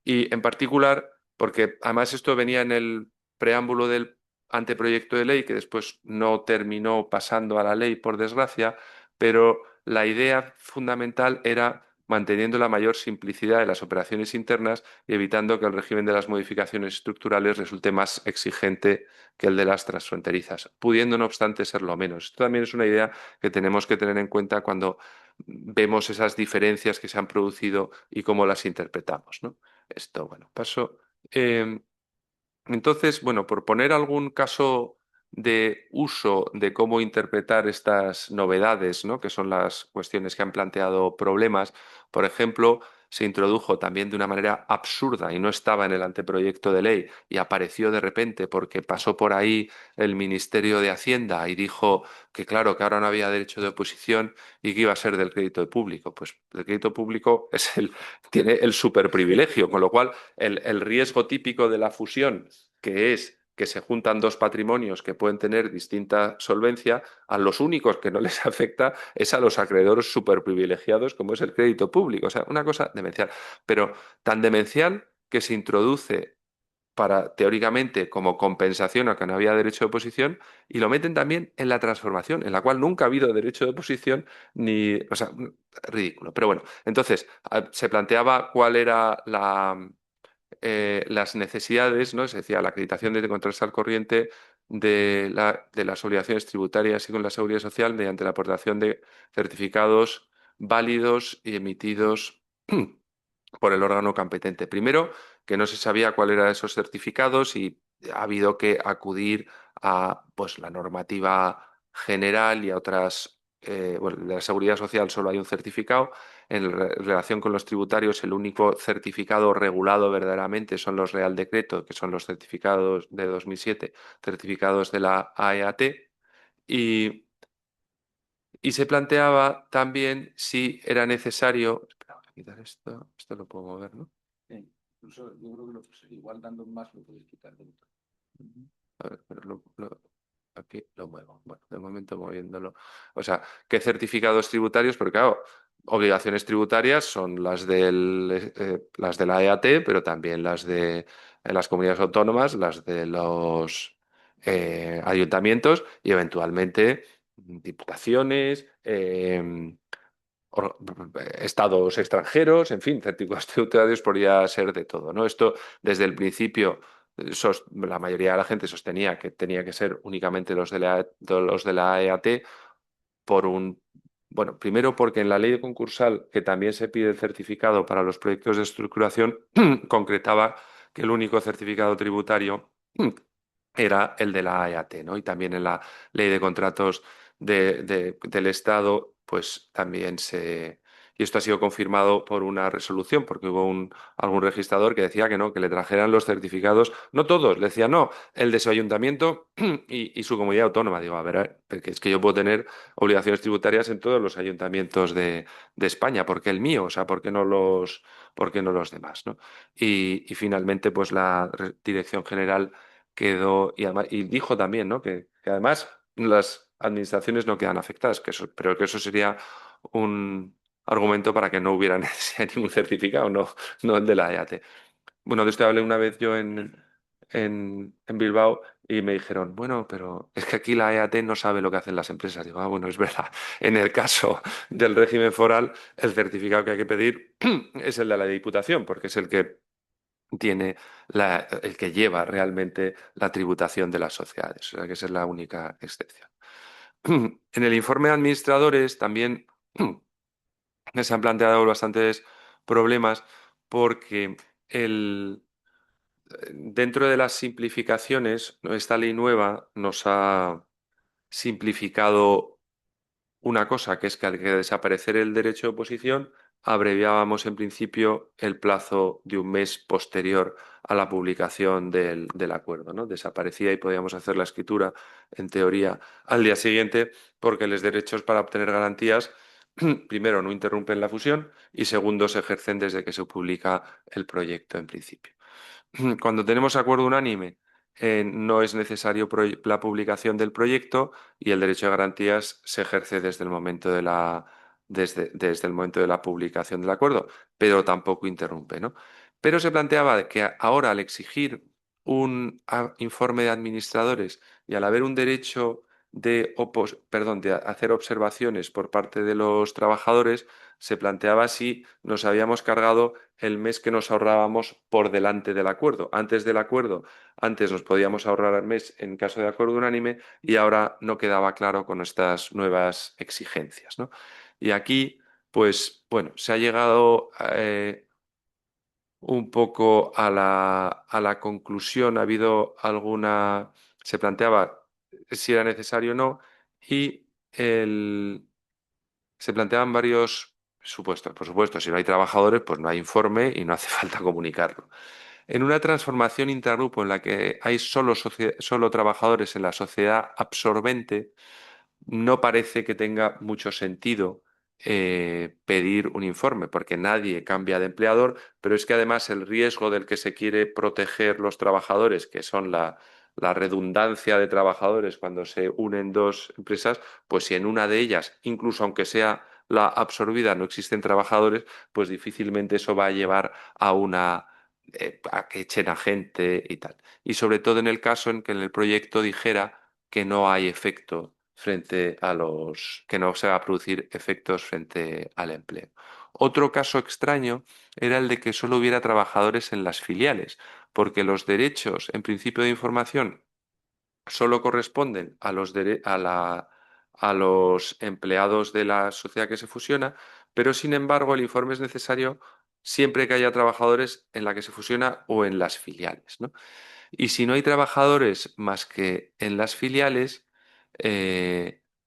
Y en particular, porque además esto venía en el preámbulo del anteproyecto de ley, que después no terminó pasando a la ley, por desgracia, pero la idea fundamental era manteniendo la mayor simplicidad de las operaciones internas y evitando que el régimen de las modificaciones estructurales resulte más exigente que el de las transfronterizas, pudiendo no obstante serlo menos. Esto también es una idea que tenemos que tener en cuenta cuando vemos esas diferencias que se han producido y cómo las interpretamos, ¿no? Esto, bueno, paso. Eh, entonces, bueno, por poner algún caso de uso de cómo interpretar estas novedades, ¿no? Que son las cuestiones que han planteado problemas, por ejemplo, se introdujo también de una manera absurda y no estaba en el anteproyecto de ley y apareció de repente porque pasó por ahí el Ministerio de Hacienda y dijo que claro, que ahora no había derecho de oposición y que iba a ser del crédito público. Pues el crédito público tiene el superprivilegio, con lo cual el riesgo típico de la fusión, que es que se juntan dos patrimonios que pueden tener distinta solvencia, a los únicos que no les afecta es a los acreedores superprivilegiados, como es el crédito público. O sea, una cosa demencial. Pero tan demencial que se introduce para, teóricamente, como compensación a que no había derecho de oposición, y lo meten también en la transformación, en la cual nunca ha habido derecho de oposición, ni, o sea, ridículo. Pero bueno, entonces se planteaba cuál era las necesidades, ¿no? Se decía la acreditación de contratos al corriente de las obligaciones tributarias y con la seguridad social mediante la aportación de certificados válidos y emitidos por el órgano competente. Primero, que no se sabía cuál eran esos certificados y ha habido que acudir a pues, la normativa general y a otras. Bueno, de la seguridad social solo hay un certificado. Relación con los tributarios, el único certificado regulado verdaderamente son los Real Decreto, que son los certificados de 2007, certificados de la AEAT. Y se planteaba también si era necesario. Espera, voy a quitar esto lo puedo mover, ¿no? Sí, incluso yo creo que igual dando más lo puedes quitar dentro. A ver, pero aquí lo muevo. Bueno, de momento moviéndolo. O sea, ¿qué certificados tributarios? Porque claro, obligaciones tributarias son las de la EAT, pero también las de las comunidades autónomas, las de los ayuntamientos y eventualmente diputaciones, estados extranjeros, en fin, certificados tributarios podría ser de todo, ¿no? Esto desde el principio la mayoría de la gente sostenía que tenía que ser únicamente los de la EAT por bueno, primero porque en la ley de concursal, que también se pide el certificado para los proyectos de estructuración, concretaba que el único certificado tributario era el de la EAT, ¿no? Y también en la ley de contratos del Estado, pues también se. Y esto ha sido confirmado por una resolución, porque hubo algún registrador que decía que no, que le trajeran los certificados, no todos, le decía no, el de su ayuntamiento y su comunidad autónoma. Digo, a ver, porque es que yo puedo tener obligaciones tributarias en todos los ayuntamientos de España, ¿por qué el mío? O sea, por qué no los demás, ¿no? Y finalmente, pues la Dirección General quedó, y dijo también, ¿no? Que además administraciones no quedan afectadas, pero que eso sería un argumento para que no hubiera necesidad de ningún certificado, no el de la EAT. Bueno, de esto hablé una vez yo en Bilbao y me dijeron, bueno, pero es que aquí la EAT no sabe lo que hacen las empresas. Digo, bueno, es verdad. En el caso del régimen foral, el certificado que hay que pedir es el de la Diputación, porque es el que tiene el que lleva realmente la tributación de las sociedades. O sea que esa es la única excepción. En el informe de administradores también se han planteado bastantes problemas porque dentro de las simplificaciones, esta ley nueva nos ha simplificado una cosa, que es que al que desaparecer el derecho de oposición, abreviábamos en principio el plazo de un mes posterior a la publicación del acuerdo, ¿no? Desaparecía y podíamos hacer la escritura, en teoría, al día siguiente, porque los derechos para obtener garantías, primero, no interrumpen la fusión y segundo, se ejercen desde que se publica el proyecto en principio. Cuando tenemos acuerdo unánime, no es necesario la publicación del proyecto y el derecho de garantías se ejerce desde el momento desde el momento de la publicación del acuerdo, pero tampoco interrumpe, ¿no? Pero se planteaba que ahora, al exigir un informe de administradores y al haber un derecho de hacer observaciones por parte de los trabajadores, se planteaba si nos habíamos cargado el mes que nos ahorrábamos por delante del acuerdo. Antes del acuerdo, antes nos podíamos ahorrar el mes en caso de acuerdo unánime y ahora no quedaba claro con estas nuevas exigencias, ¿no? Y aquí, pues bueno, se ha llegado un poco a la conclusión. Ha habido se planteaba si era necesario o no y se planteaban varios supuestos. Por supuesto, si no hay trabajadores, pues no hay informe y no hace falta comunicarlo. En una transformación intragrupo en la que hay solo trabajadores en la sociedad absorbente, no parece que tenga mucho sentido pedir un informe, porque nadie cambia de empleador, pero es que además el riesgo del que se quiere proteger los trabajadores, que son la redundancia de trabajadores cuando se unen dos empresas, pues si en una de ellas, incluso aunque sea la absorbida, no existen trabajadores, pues difícilmente eso va a llevar a que echen a gente y tal. Y sobre todo en el caso en que en el proyecto dijera que no hay efecto que no se va a producir efectos frente al empleo. Otro caso extraño era el de que solo hubiera trabajadores en las filiales, porque los derechos en principio de información solo corresponden a los empleados de la sociedad que se fusiona, pero sin embargo el informe es necesario siempre que haya trabajadores en la que se fusiona o en las filiales, ¿no? Y si no hay trabajadores más que en las filiales,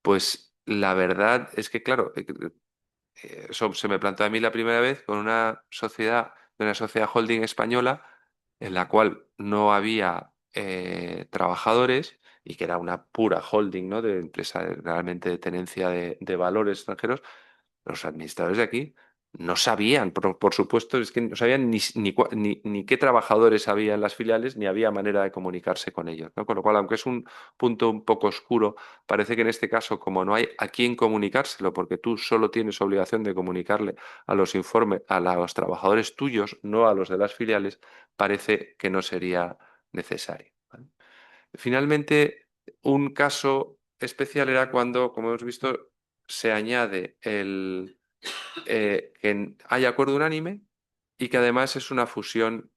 pues la verdad es que, claro, eso se me planteó a mí la primera vez con de una sociedad holding española en la cual no había trabajadores y que era una pura holding, ¿no? De empresa realmente de tenencia de valores extranjeros. Los administradores de aquí no sabían, por supuesto, es que no sabían ni qué trabajadores había en las filiales, ni había manera de comunicarse con ellos, ¿no? Con lo cual, aunque es un punto un poco oscuro, parece que en este caso, como no hay a quién comunicárselo, porque tú solo tienes obligación de comunicarle a los trabajadores tuyos, no a los de las filiales, parece que no sería necesario, ¿vale? Finalmente, un caso especial era cuando, como hemos visto, se añade que hay acuerdo unánime y que además es una fusión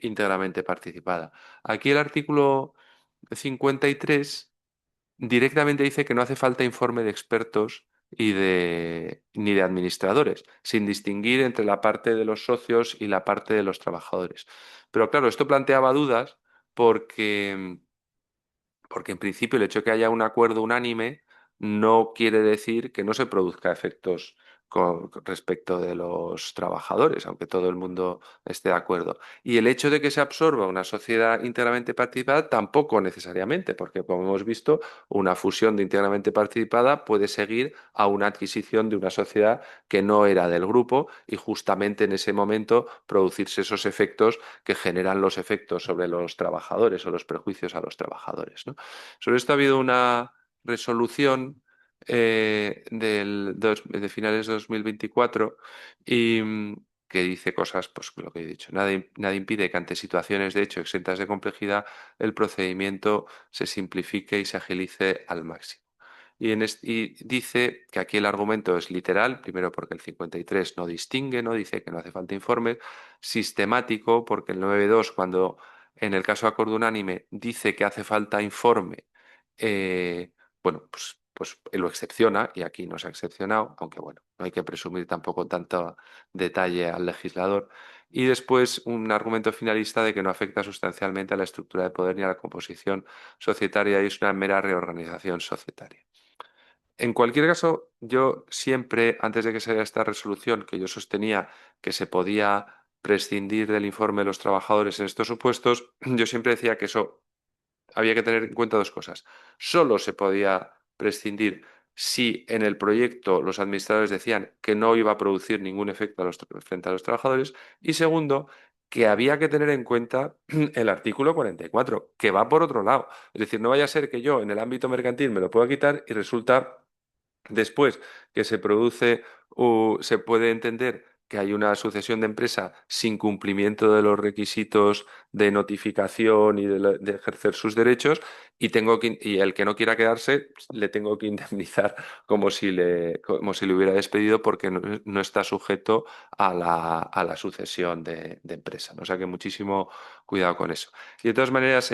íntegramente participada. Aquí el artículo 53 directamente dice que no hace falta informe de expertos ni de administradores, sin distinguir entre la parte de los socios y la parte de los trabajadores. Pero claro, esto planteaba dudas porque en principio el hecho de que haya un acuerdo unánime no quiere decir que no se produzca efectos con respecto de los trabajadores, aunque todo el mundo esté de acuerdo. Y el hecho de que se absorba una sociedad íntegramente participada tampoco necesariamente, porque como hemos visto, una fusión de íntegramente participada puede seguir a una adquisición de una sociedad que no era del grupo y justamente en ese momento producirse esos efectos que generan los efectos sobre los trabajadores o los prejuicios a los trabajadores, ¿no? Sobre esto ha habido resolución de finales de 2024 y que dice cosas, pues lo que he dicho, nada impide que ante situaciones de hecho exentas de complejidad el procedimiento se simplifique y se agilice al máximo. Y dice que aquí el argumento es literal, primero porque el 53 no distingue, no dice que no hace falta informe, sistemático porque el 92 cuando en el caso de acuerdo unánime dice que hace falta informe, eh, bueno, pues lo excepciona y aquí no se ha excepcionado, aunque bueno, no hay que presumir tampoco tanto detalle al legislador. Y después un argumento finalista de que no afecta sustancialmente a la estructura de poder ni a la composición societaria y es una mera reorganización societaria. En cualquier caso, yo siempre, antes de que saliera esta resolución, que yo sostenía que se podía prescindir del informe de los trabajadores en estos supuestos, yo siempre decía que eso había que tener en cuenta dos cosas. Solo se podía prescindir si en el proyecto los administradores decían que no iba a producir ningún efecto frente a los trabajadores. Y segundo, que había que tener en cuenta el artículo 44, que va por otro lado. Es decir, no vaya a ser que yo en el ámbito mercantil me lo pueda quitar y resulta después que se produce o se puede entender que hay una sucesión de empresa sin cumplimiento de los requisitos de notificación y de ejercer sus derechos y el que no quiera quedarse le tengo que indemnizar como si le hubiera despedido porque no está sujeto a la sucesión de empresa, ¿no? O sea que muchísimo cuidado con eso. Y de todas maneras,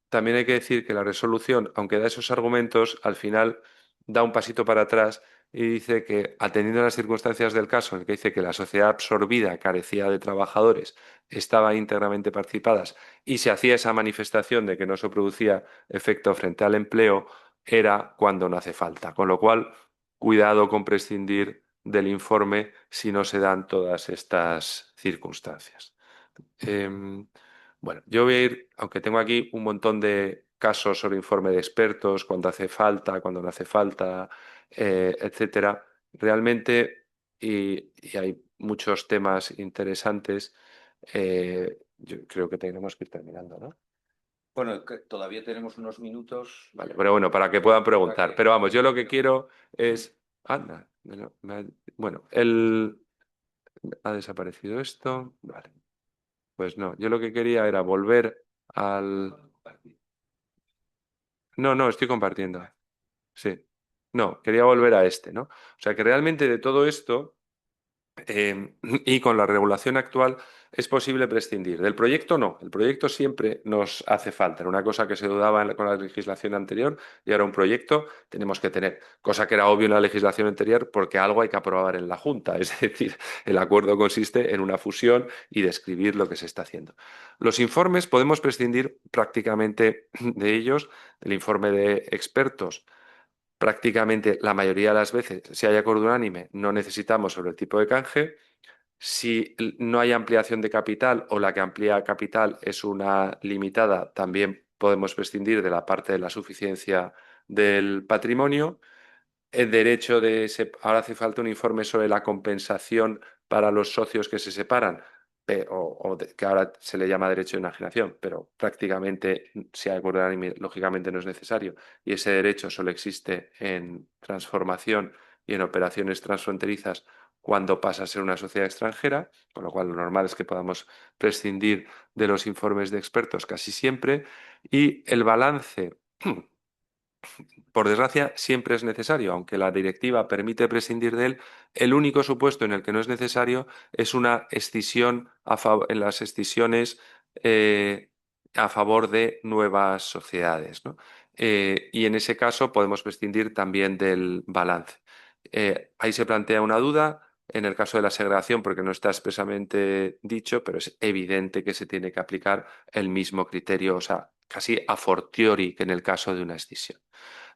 también hay que decir que la resolución, aunque da esos argumentos, al final da un pasito para atrás y dice que, atendiendo a las circunstancias del caso, en el que dice que la sociedad absorbida carecía de trabajadores, estaba íntegramente participadas y se hacía esa manifestación de que no se producía efecto frente al empleo, era cuando no hace falta. Con lo cual, cuidado con prescindir del informe si no se dan todas estas circunstancias. Bueno, yo voy a ir, aunque tengo aquí un montón de casos sobre informe de expertos, cuando hace falta, cuando no hace falta, etcétera. Realmente, y hay muchos temas interesantes, yo creo que tenemos que ir terminando, ¿no? Bueno, todavía tenemos unos minutos. Vale, pero bueno, para que puedan Para preguntar. que- Pero vamos, yo lo que quiero es... Anda, bueno, ha desaparecido esto. Vale. Pues no, yo lo que quería era volver al... No, no, estoy compartiendo. Sí. No, quería volver a este, ¿no? O sea que realmente de todo esto, y con la regulación actual, es posible prescindir. Del proyecto no, el proyecto siempre nos hace falta. Era una cosa que se dudaba con la legislación anterior y ahora un proyecto tenemos que tener, cosa que era obvio en la legislación anterior porque algo hay que aprobar en la Junta. Es decir, el acuerdo consiste en una fusión y describir lo que se está haciendo. Los informes podemos prescindir prácticamente de ellos. El informe de expertos prácticamente la mayoría de las veces, si hay acuerdo unánime, no necesitamos sobre el tipo de canje. Si no hay ampliación de capital o la que amplía capital es una limitada, también podemos prescindir de la parte de la suficiencia del patrimonio. El derecho ahora hace falta un informe sobre la compensación para los socios que se separan, que ahora se le llama derecho de enajenación, pero prácticamente si hay acuerdo unánime, lógicamente no es necesario. Y ese derecho solo existe en transformación y en operaciones transfronterizas cuando pasa a ser una sociedad extranjera, con lo cual lo normal es que podamos prescindir de los informes de expertos casi siempre. Y el balance por desgracia, siempre es necesario, aunque la directiva permite prescindir de él, el único supuesto en el que no es necesario es una escisión en las escisiones a favor de nuevas sociedades, ¿no? Y en ese caso podemos prescindir también del balance. Ahí se plantea una duda. En el caso de la segregación, porque no está expresamente dicho, pero es evidente que se tiene que aplicar el mismo criterio, o sea, casi a fortiori que en el caso de una escisión.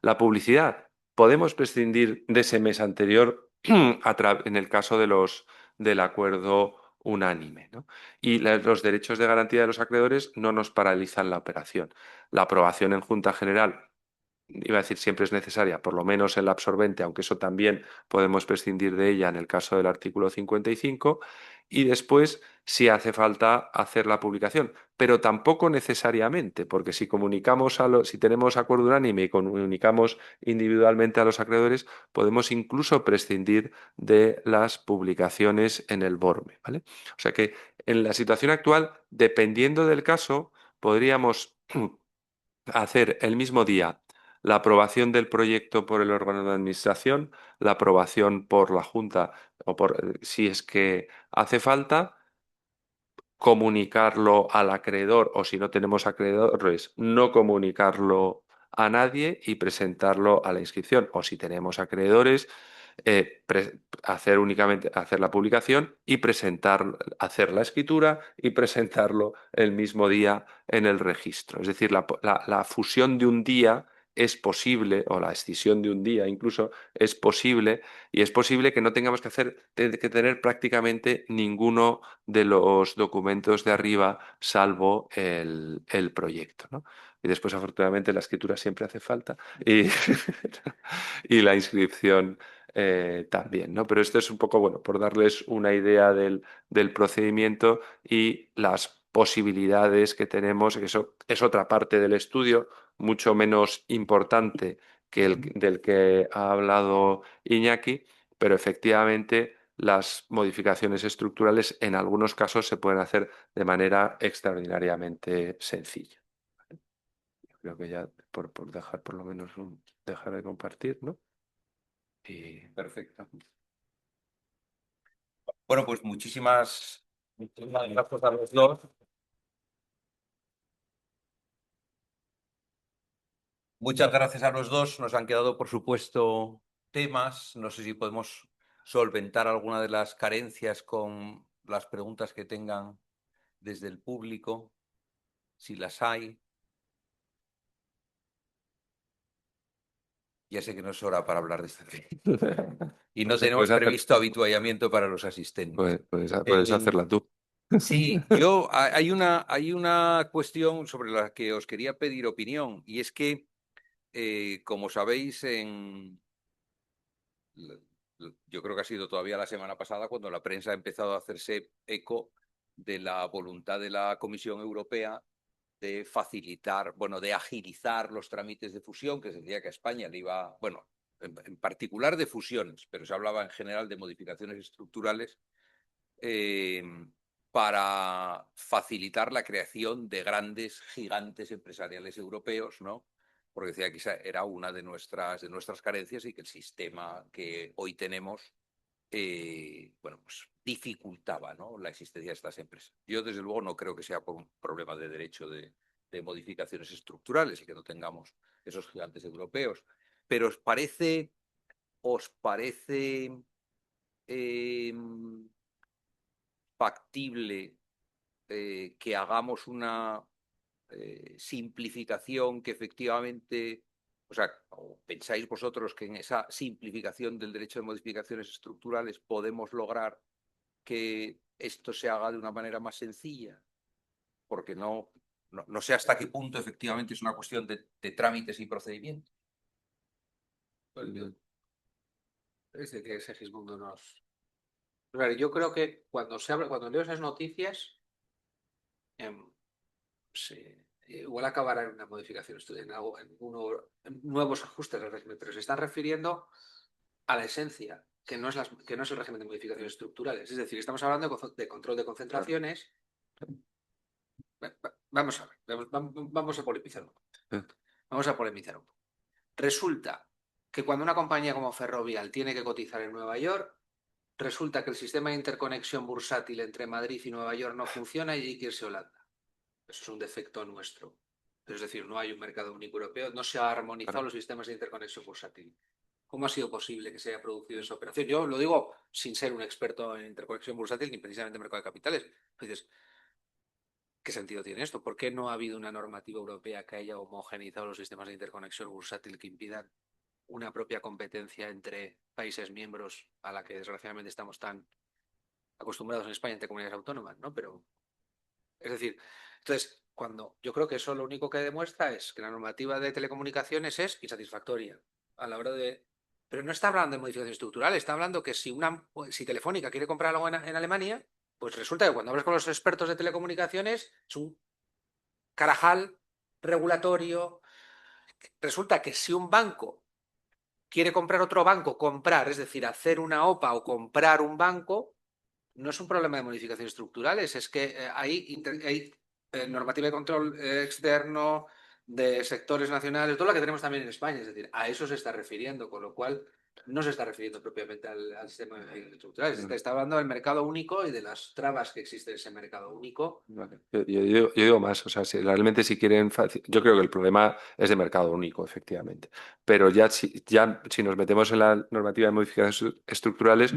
La publicidad. Podemos prescindir de ese mes anterior en el caso del acuerdo unánime, ¿no? Y los derechos de garantía de los acreedores no nos paralizan la operación. La aprobación en Junta General, iba a decir siempre es necesaria, por lo menos en la absorbente, aunque eso también podemos prescindir de ella en el caso del artículo 55. y después, si hace falta, hacer la publicación. Pero tampoco necesariamente, porque si si tenemos acuerdo unánime y comunicamos individualmente a los acreedores, podemos incluso prescindir de las publicaciones en el BORME, ¿vale? O sea que en la situación actual, dependiendo del caso, podríamos hacer el mismo día la aprobación del proyecto por el órgano de administración, la aprobación por la Junta o si es que hace falta, comunicarlo al acreedor o si no tenemos acreedores, no comunicarlo a nadie y presentarlo a la inscripción. O si tenemos acreedores, hacer la publicación y hacer la escritura y presentarlo el mismo día en el registro. Es decir, la fusión de un día es posible, o la escisión de un día incluso es posible, y es posible que no tengamos que tener prácticamente ninguno de los documentos de arriba, salvo el proyecto, ¿no? Y después, afortunadamente, la escritura siempre hace falta y, y la inscripción también, ¿no? Pero esto es un poco, bueno, por darles una idea del procedimiento y las posibilidades que tenemos, que eso es otra parte del estudio, mucho menos importante que del que ha hablado Iñaki, pero efectivamente las modificaciones estructurales en algunos casos se pueden hacer de manera extraordinariamente sencilla. Yo creo que ya por dejar por lo menos dejar de compartir, ¿no? Y Perfecto. Bueno, pues muchísimas gracias a los dos. Muchas gracias a los dos. Nos han quedado, por supuesto, temas. No sé si podemos solventar alguna de las carencias con las preguntas que tengan desde el público, si las hay. Ya sé que no es hora para hablar de este tema. Y no tenemos previsto habituallamiento para los asistentes. Puedes hacerla tú. Sí, hay una cuestión sobre la que os quería pedir opinión, y es que, como sabéis, yo creo que ha sido todavía la semana pasada cuando la prensa ha empezado a hacerse eco de la voluntad de la Comisión Europea de facilitar, bueno, de agilizar los trámites de fusión, que se decía que a España le iba, bueno, en particular de fusiones, pero se hablaba en general de modificaciones estructurales, eh, para facilitar la creación de grandes gigantes empresariales europeos, ¿no? Porque decía que esa era una de nuestras carencias y que el sistema que hoy tenemos, bueno, pues dificultaba, ¿no?, la existencia de estas empresas. Yo, desde luego, no creo que sea por un problema de derecho de modificaciones estructurales y que no tengamos esos gigantes europeos. Pero os parece factible que hagamos una simplificación que efectivamente, o sea, ¿o pensáis vosotros que en esa simplificación del derecho de modificaciones estructurales podemos lograr que esto se haga de una manera más sencilla? Porque no sé hasta qué punto efectivamente es una cuestión de trámites y procedimientos. Es de que Segismundo nos... Claro, yo creo que cuando leo esas noticias, igual acabará en una modificación, en nuevos ajustes del régimen, pero se están refiriendo a la esencia, que no es el régimen de modificaciones estructurales. Es decir, estamos hablando de control de concentraciones. Vamos a ver, vamos a polemizar un poco. Vamos a polemizar un poco. Resulta que cuando una compañía como Ferrovial tiene que cotizar en Nueva York, resulta que el sistema de interconexión bursátil entre Madrid y Nueva York no funciona y hay que irse a Holanda. Eso es un defecto nuestro. Es decir, no hay un mercado único europeo, no se han armonizado los sistemas de interconexión bursátil. ¿Cómo ha sido posible que se haya producido esa operación? Yo lo digo sin ser un experto en interconexión bursátil ni precisamente en mercado de capitales. Entonces, ¿qué sentido tiene esto? ¿Por qué no ha habido una normativa europea que haya homogeneizado los sistemas de interconexión bursátil que impidan una propia competencia entre países miembros a la que desgraciadamente estamos tan acostumbrados en España entre comunidades autónomas, ¿no? Pero, es decir, entonces, yo creo que eso lo único que demuestra es que la normativa de telecomunicaciones es insatisfactoria a la hora de... Pero no está hablando de modificación estructural, está hablando que si Telefónica quiere comprar algo en Alemania, Pues resulta que cuando hablas con los expertos de telecomunicaciones es un carajal regulatorio. Resulta que si un banco quiere comprar otro banco, comprar, es decir, hacer una OPA o comprar un banco, no es un problema de modificaciones estructurales, es que hay normativa de control externo de sectores nacionales, todo lo que tenemos también en España, es decir, a eso se está refiriendo, con lo cual no se está refiriendo propiamente al sistema de modificaciones estructurales, está hablando del mercado único y de las trabas que existe en ese mercado único. Vale. Yo digo más, o sea, si realmente si quieren, yo creo que el problema es de mercado único, efectivamente, pero ya si nos metemos en la normativa de modificaciones estructurales,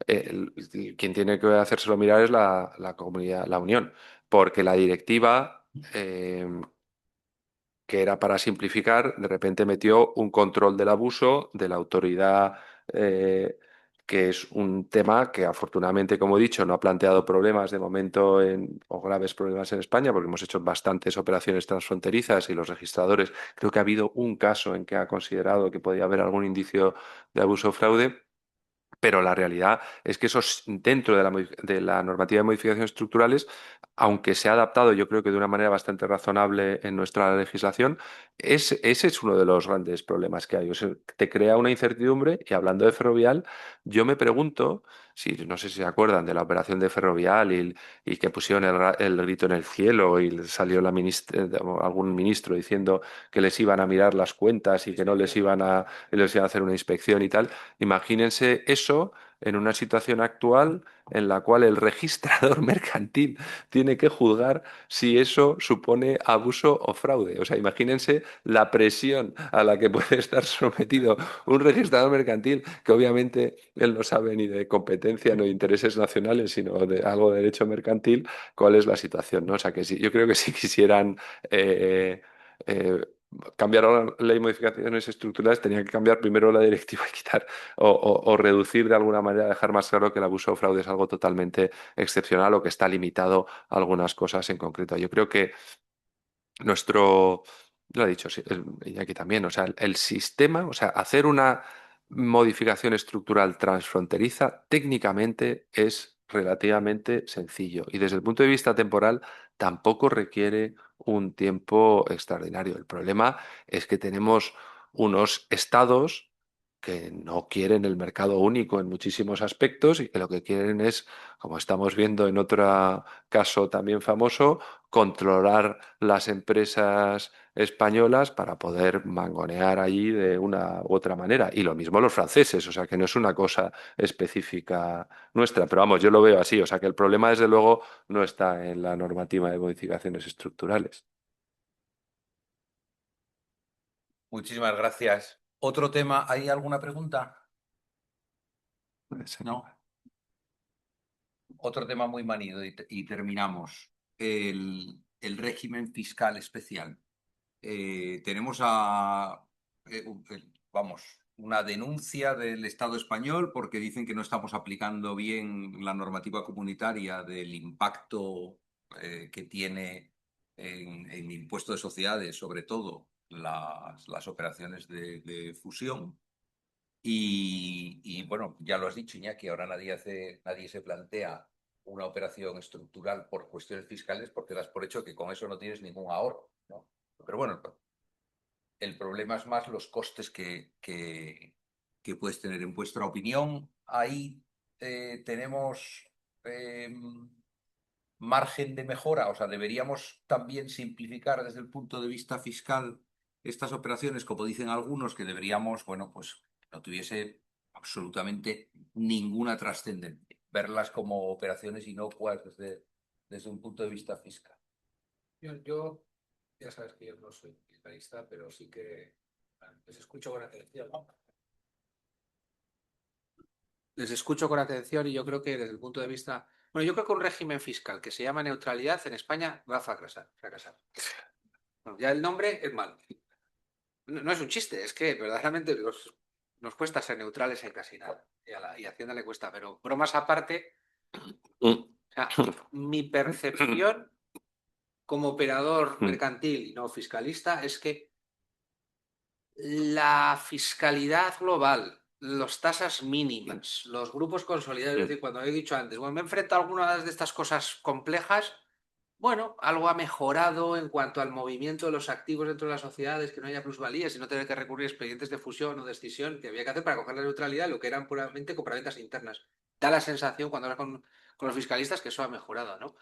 quien tiene que hacérselo mirar es la comunidad, la Unión, porque la directiva, que era para simplificar, de repente metió un control del abuso de la autoridad, que es un tema que afortunadamente, como he dicho, no ha planteado problemas de momento o graves problemas en España, porque hemos hecho bastantes operaciones transfronterizas y los registradores, creo que ha habido un caso en que ha considerado que podía haber algún indicio de abuso o fraude. Pero la realidad es que eso dentro de la normativa de modificaciones estructurales, aunque se ha adaptado yo creo que de una manera bastante razonable en nuestra legislación, ese es uno de los grandes problemas que hay. O sea, te crea una incertidumbre y hablando de Ferrovial, yo me pregunto, si no sé si se acuerdan de la operación de Ferrovial y que pusieron el grito en el cielo y salió algún ministro diciendo que les iban a mirar las cuentas y que no les iban a hacer una inspección y tal. Imagínense eso en una situación actual en la cual el registrador mercantil tiene que juzgar si eso supone abuso o fraude. O sea, imagínense la presión a la que puede estar sometido un registrador mercantil, que obviamente él no sabe ni de competencia, no de intereses nacionales, sino de algo de derecho mercantil, cuál es la situación, ¿no? O sea, que sí, yo creo que si quisieran eh, cambiar la ley de modificaciones estructurales, tenía que cambiar primero la directiva y quitar o reducir de alguna manera, dejar más claro que el abuso o fraude es algo totalmente excepcional o que está limitado a algunas cosas en concreto. Yo creo que nuestro, lo ha dicho sí, Iñaki también, o sea, el sistema, o sea, hacer una modificación estructural transfronteriza técnicamente es relativamente sencillo y desde el punto de vista temporal tampoco requiere un tiempo extraordinario. El problema es que tenemos unos estados que no quieren el mercado único en muchísimos aspectos y que lo que quieren es, como estamos viendo en otro caso también famoso, controlar las empresas españolas para poder mangonear allí de una u otra manera. Y lo mismo los franceses, o sea que no es una cosa específica nuestra, pero vamos, yo lo veo así, o sea que el problema desde luego no está en la normativa de modificaciones estructurales. Muchísimas gracias. ¿Otro tema? ¿Hay alguna pregunta? No. Otro tema muy manido y terminamos. El régimen fiscal especial. Tenemos vamos, una denuncia del Estado español porque dicen que no estamos aplicando bien la normativa comunitaria del impacto que tiene en el impuesto de sociedades, sobre todo las operaciones de fusión. Bueno, ya lo has dicho, Iñaki, ahora nadie se plantea una operación estructural por cuestiones fiscales porque das por hecho que con eso no tienes ningún ahorro, ¿no? Pero bueno, el problema es más los costes que puedes tener. En vuestra opinión, ahí tenemos margen de mejora, o sea, deberíamos también simplificar desde el punto de vista fiscal estas operaciones, como dicen algunos, que deberíamos, bueno, pues no tuviese absolutamente ninguna trascendencia, verlas como operaciones inocuas desde un punto de vista fiscal. Yo, ya sabes que yo no soy fiscalista, pero sí que les escucho con atención. Les escucho con atención y yo creo que desde el punto de vista... Bueno, yo creo que un régimen fiscal que se llama neutralidad en España va a fracasar. Bueno, ya el nombre es malo. No es un chiste, es que verdaderamente nos cuesta ser neutrales en casi nada. Y a Hacienda le cuesta, pero bromas aparte, o sea, mi percepción como operador mercantil y no fiscalista es que la fiscalidad global las tasas mínimas, los grupos consolidados, es Mm. decir, cuando he dicho antes, bueno, me he enfrentado a algunas de estas cosas complejas, bueno, algo ha mejorado en cuanto al movimiento de los activos dentro de las sociedades, que no haya plusvalías y no tener que recurrir a expedientes de fusión o de escisión que había que hacer para coger la neutralidad, lo que eran puramente compraventas internas. Da la sensación cuando hablas con los fiscalistas que eso ha mejorado, ¿no?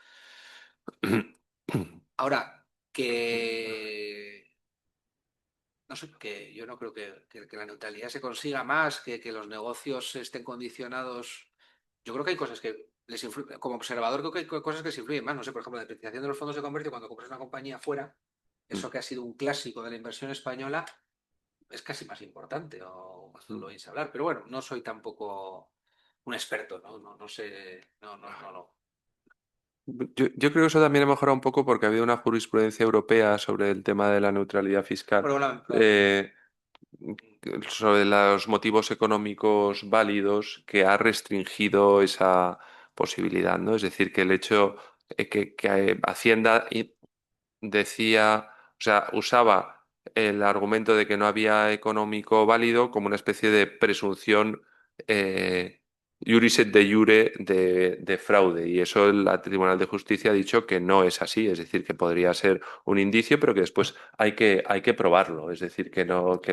Ahora, que no sé, que yo no creo que la neutralidad se consiga más, que los negocios estén condicionados. Yo creo que hay cosas que les influyen, como observador creo que hay cosas que les influyen más. No sé, por ejemplo, la depreciación de los fondos de comercio cuando compras una compañía fuera, eso que ha sido un clásico de la inversión española, es casi más importante, o tú lo oís hablar. Pero bueno, no soy tampoco un experto, ¿no? No sé, no. Yo creo que eso también ha mejorado un poco porque ha habido una jurisprudencia europea sobre el tema de la neutralidad fiscal, Pero eh, sobre los motivos económicos válidos que ha restringido esa posibilidad, ¿no? Es decir, que el hecho que Hacienda decía, o sea, usaba el argumento de que no había económico válido como una especie de presunción iuris et de iure de fraude. Y eso el Tribunal de Justicia ha dicho que no es así, es decir, que podría ser un indicio, pero que después hay que probarlo. Es decir, que no, que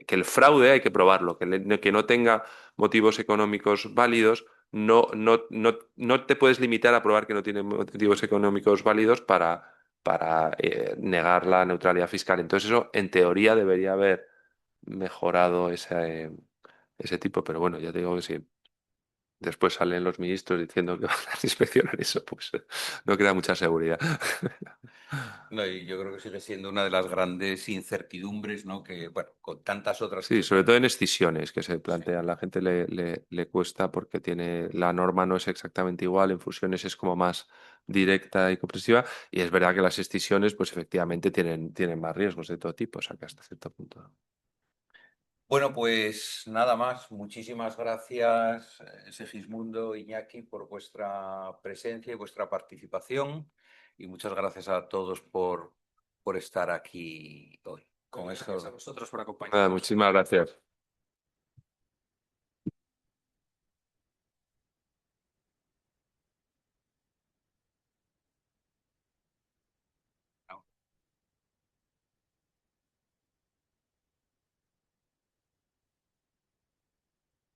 el fraude hay que probarlo, que no tenga motivos económicos válidos. No te puedes limitar a probar que no tiene motivos económicos válidos para negar la neutralidad fiscal. Entonces eso, en teoría, debería haber mejorado ese tipo, pero bueno, ya te digo que si después salen los ministros diciendo que van a inspeccionar eso, pues no crea mucha seguridad. No, y yo creo que sigue siendo una de las grandes incertidumbres, ¿no? Que, bueno, con tantas otras que Sí, se sobre están. todo en escisiones que se Sí. plantean. La gente le cuesta porque la norma no es exactamente igual, en fusiones es como más directa y comprensiva, y es verdad que las escisiones, pues efectivamente tienen más riesgos de todo tipo, o sea que hasta cierto punto. Bueno, pues nada más. Muchísimas gracias, Segismundo, Iñaki, por vuestra presencia y vuestra participación. Y muchas gracias a todos por estar aquí hoy. Con Gracias a eso. vosotros por Nada, acompañarnos. muchísimas gracias.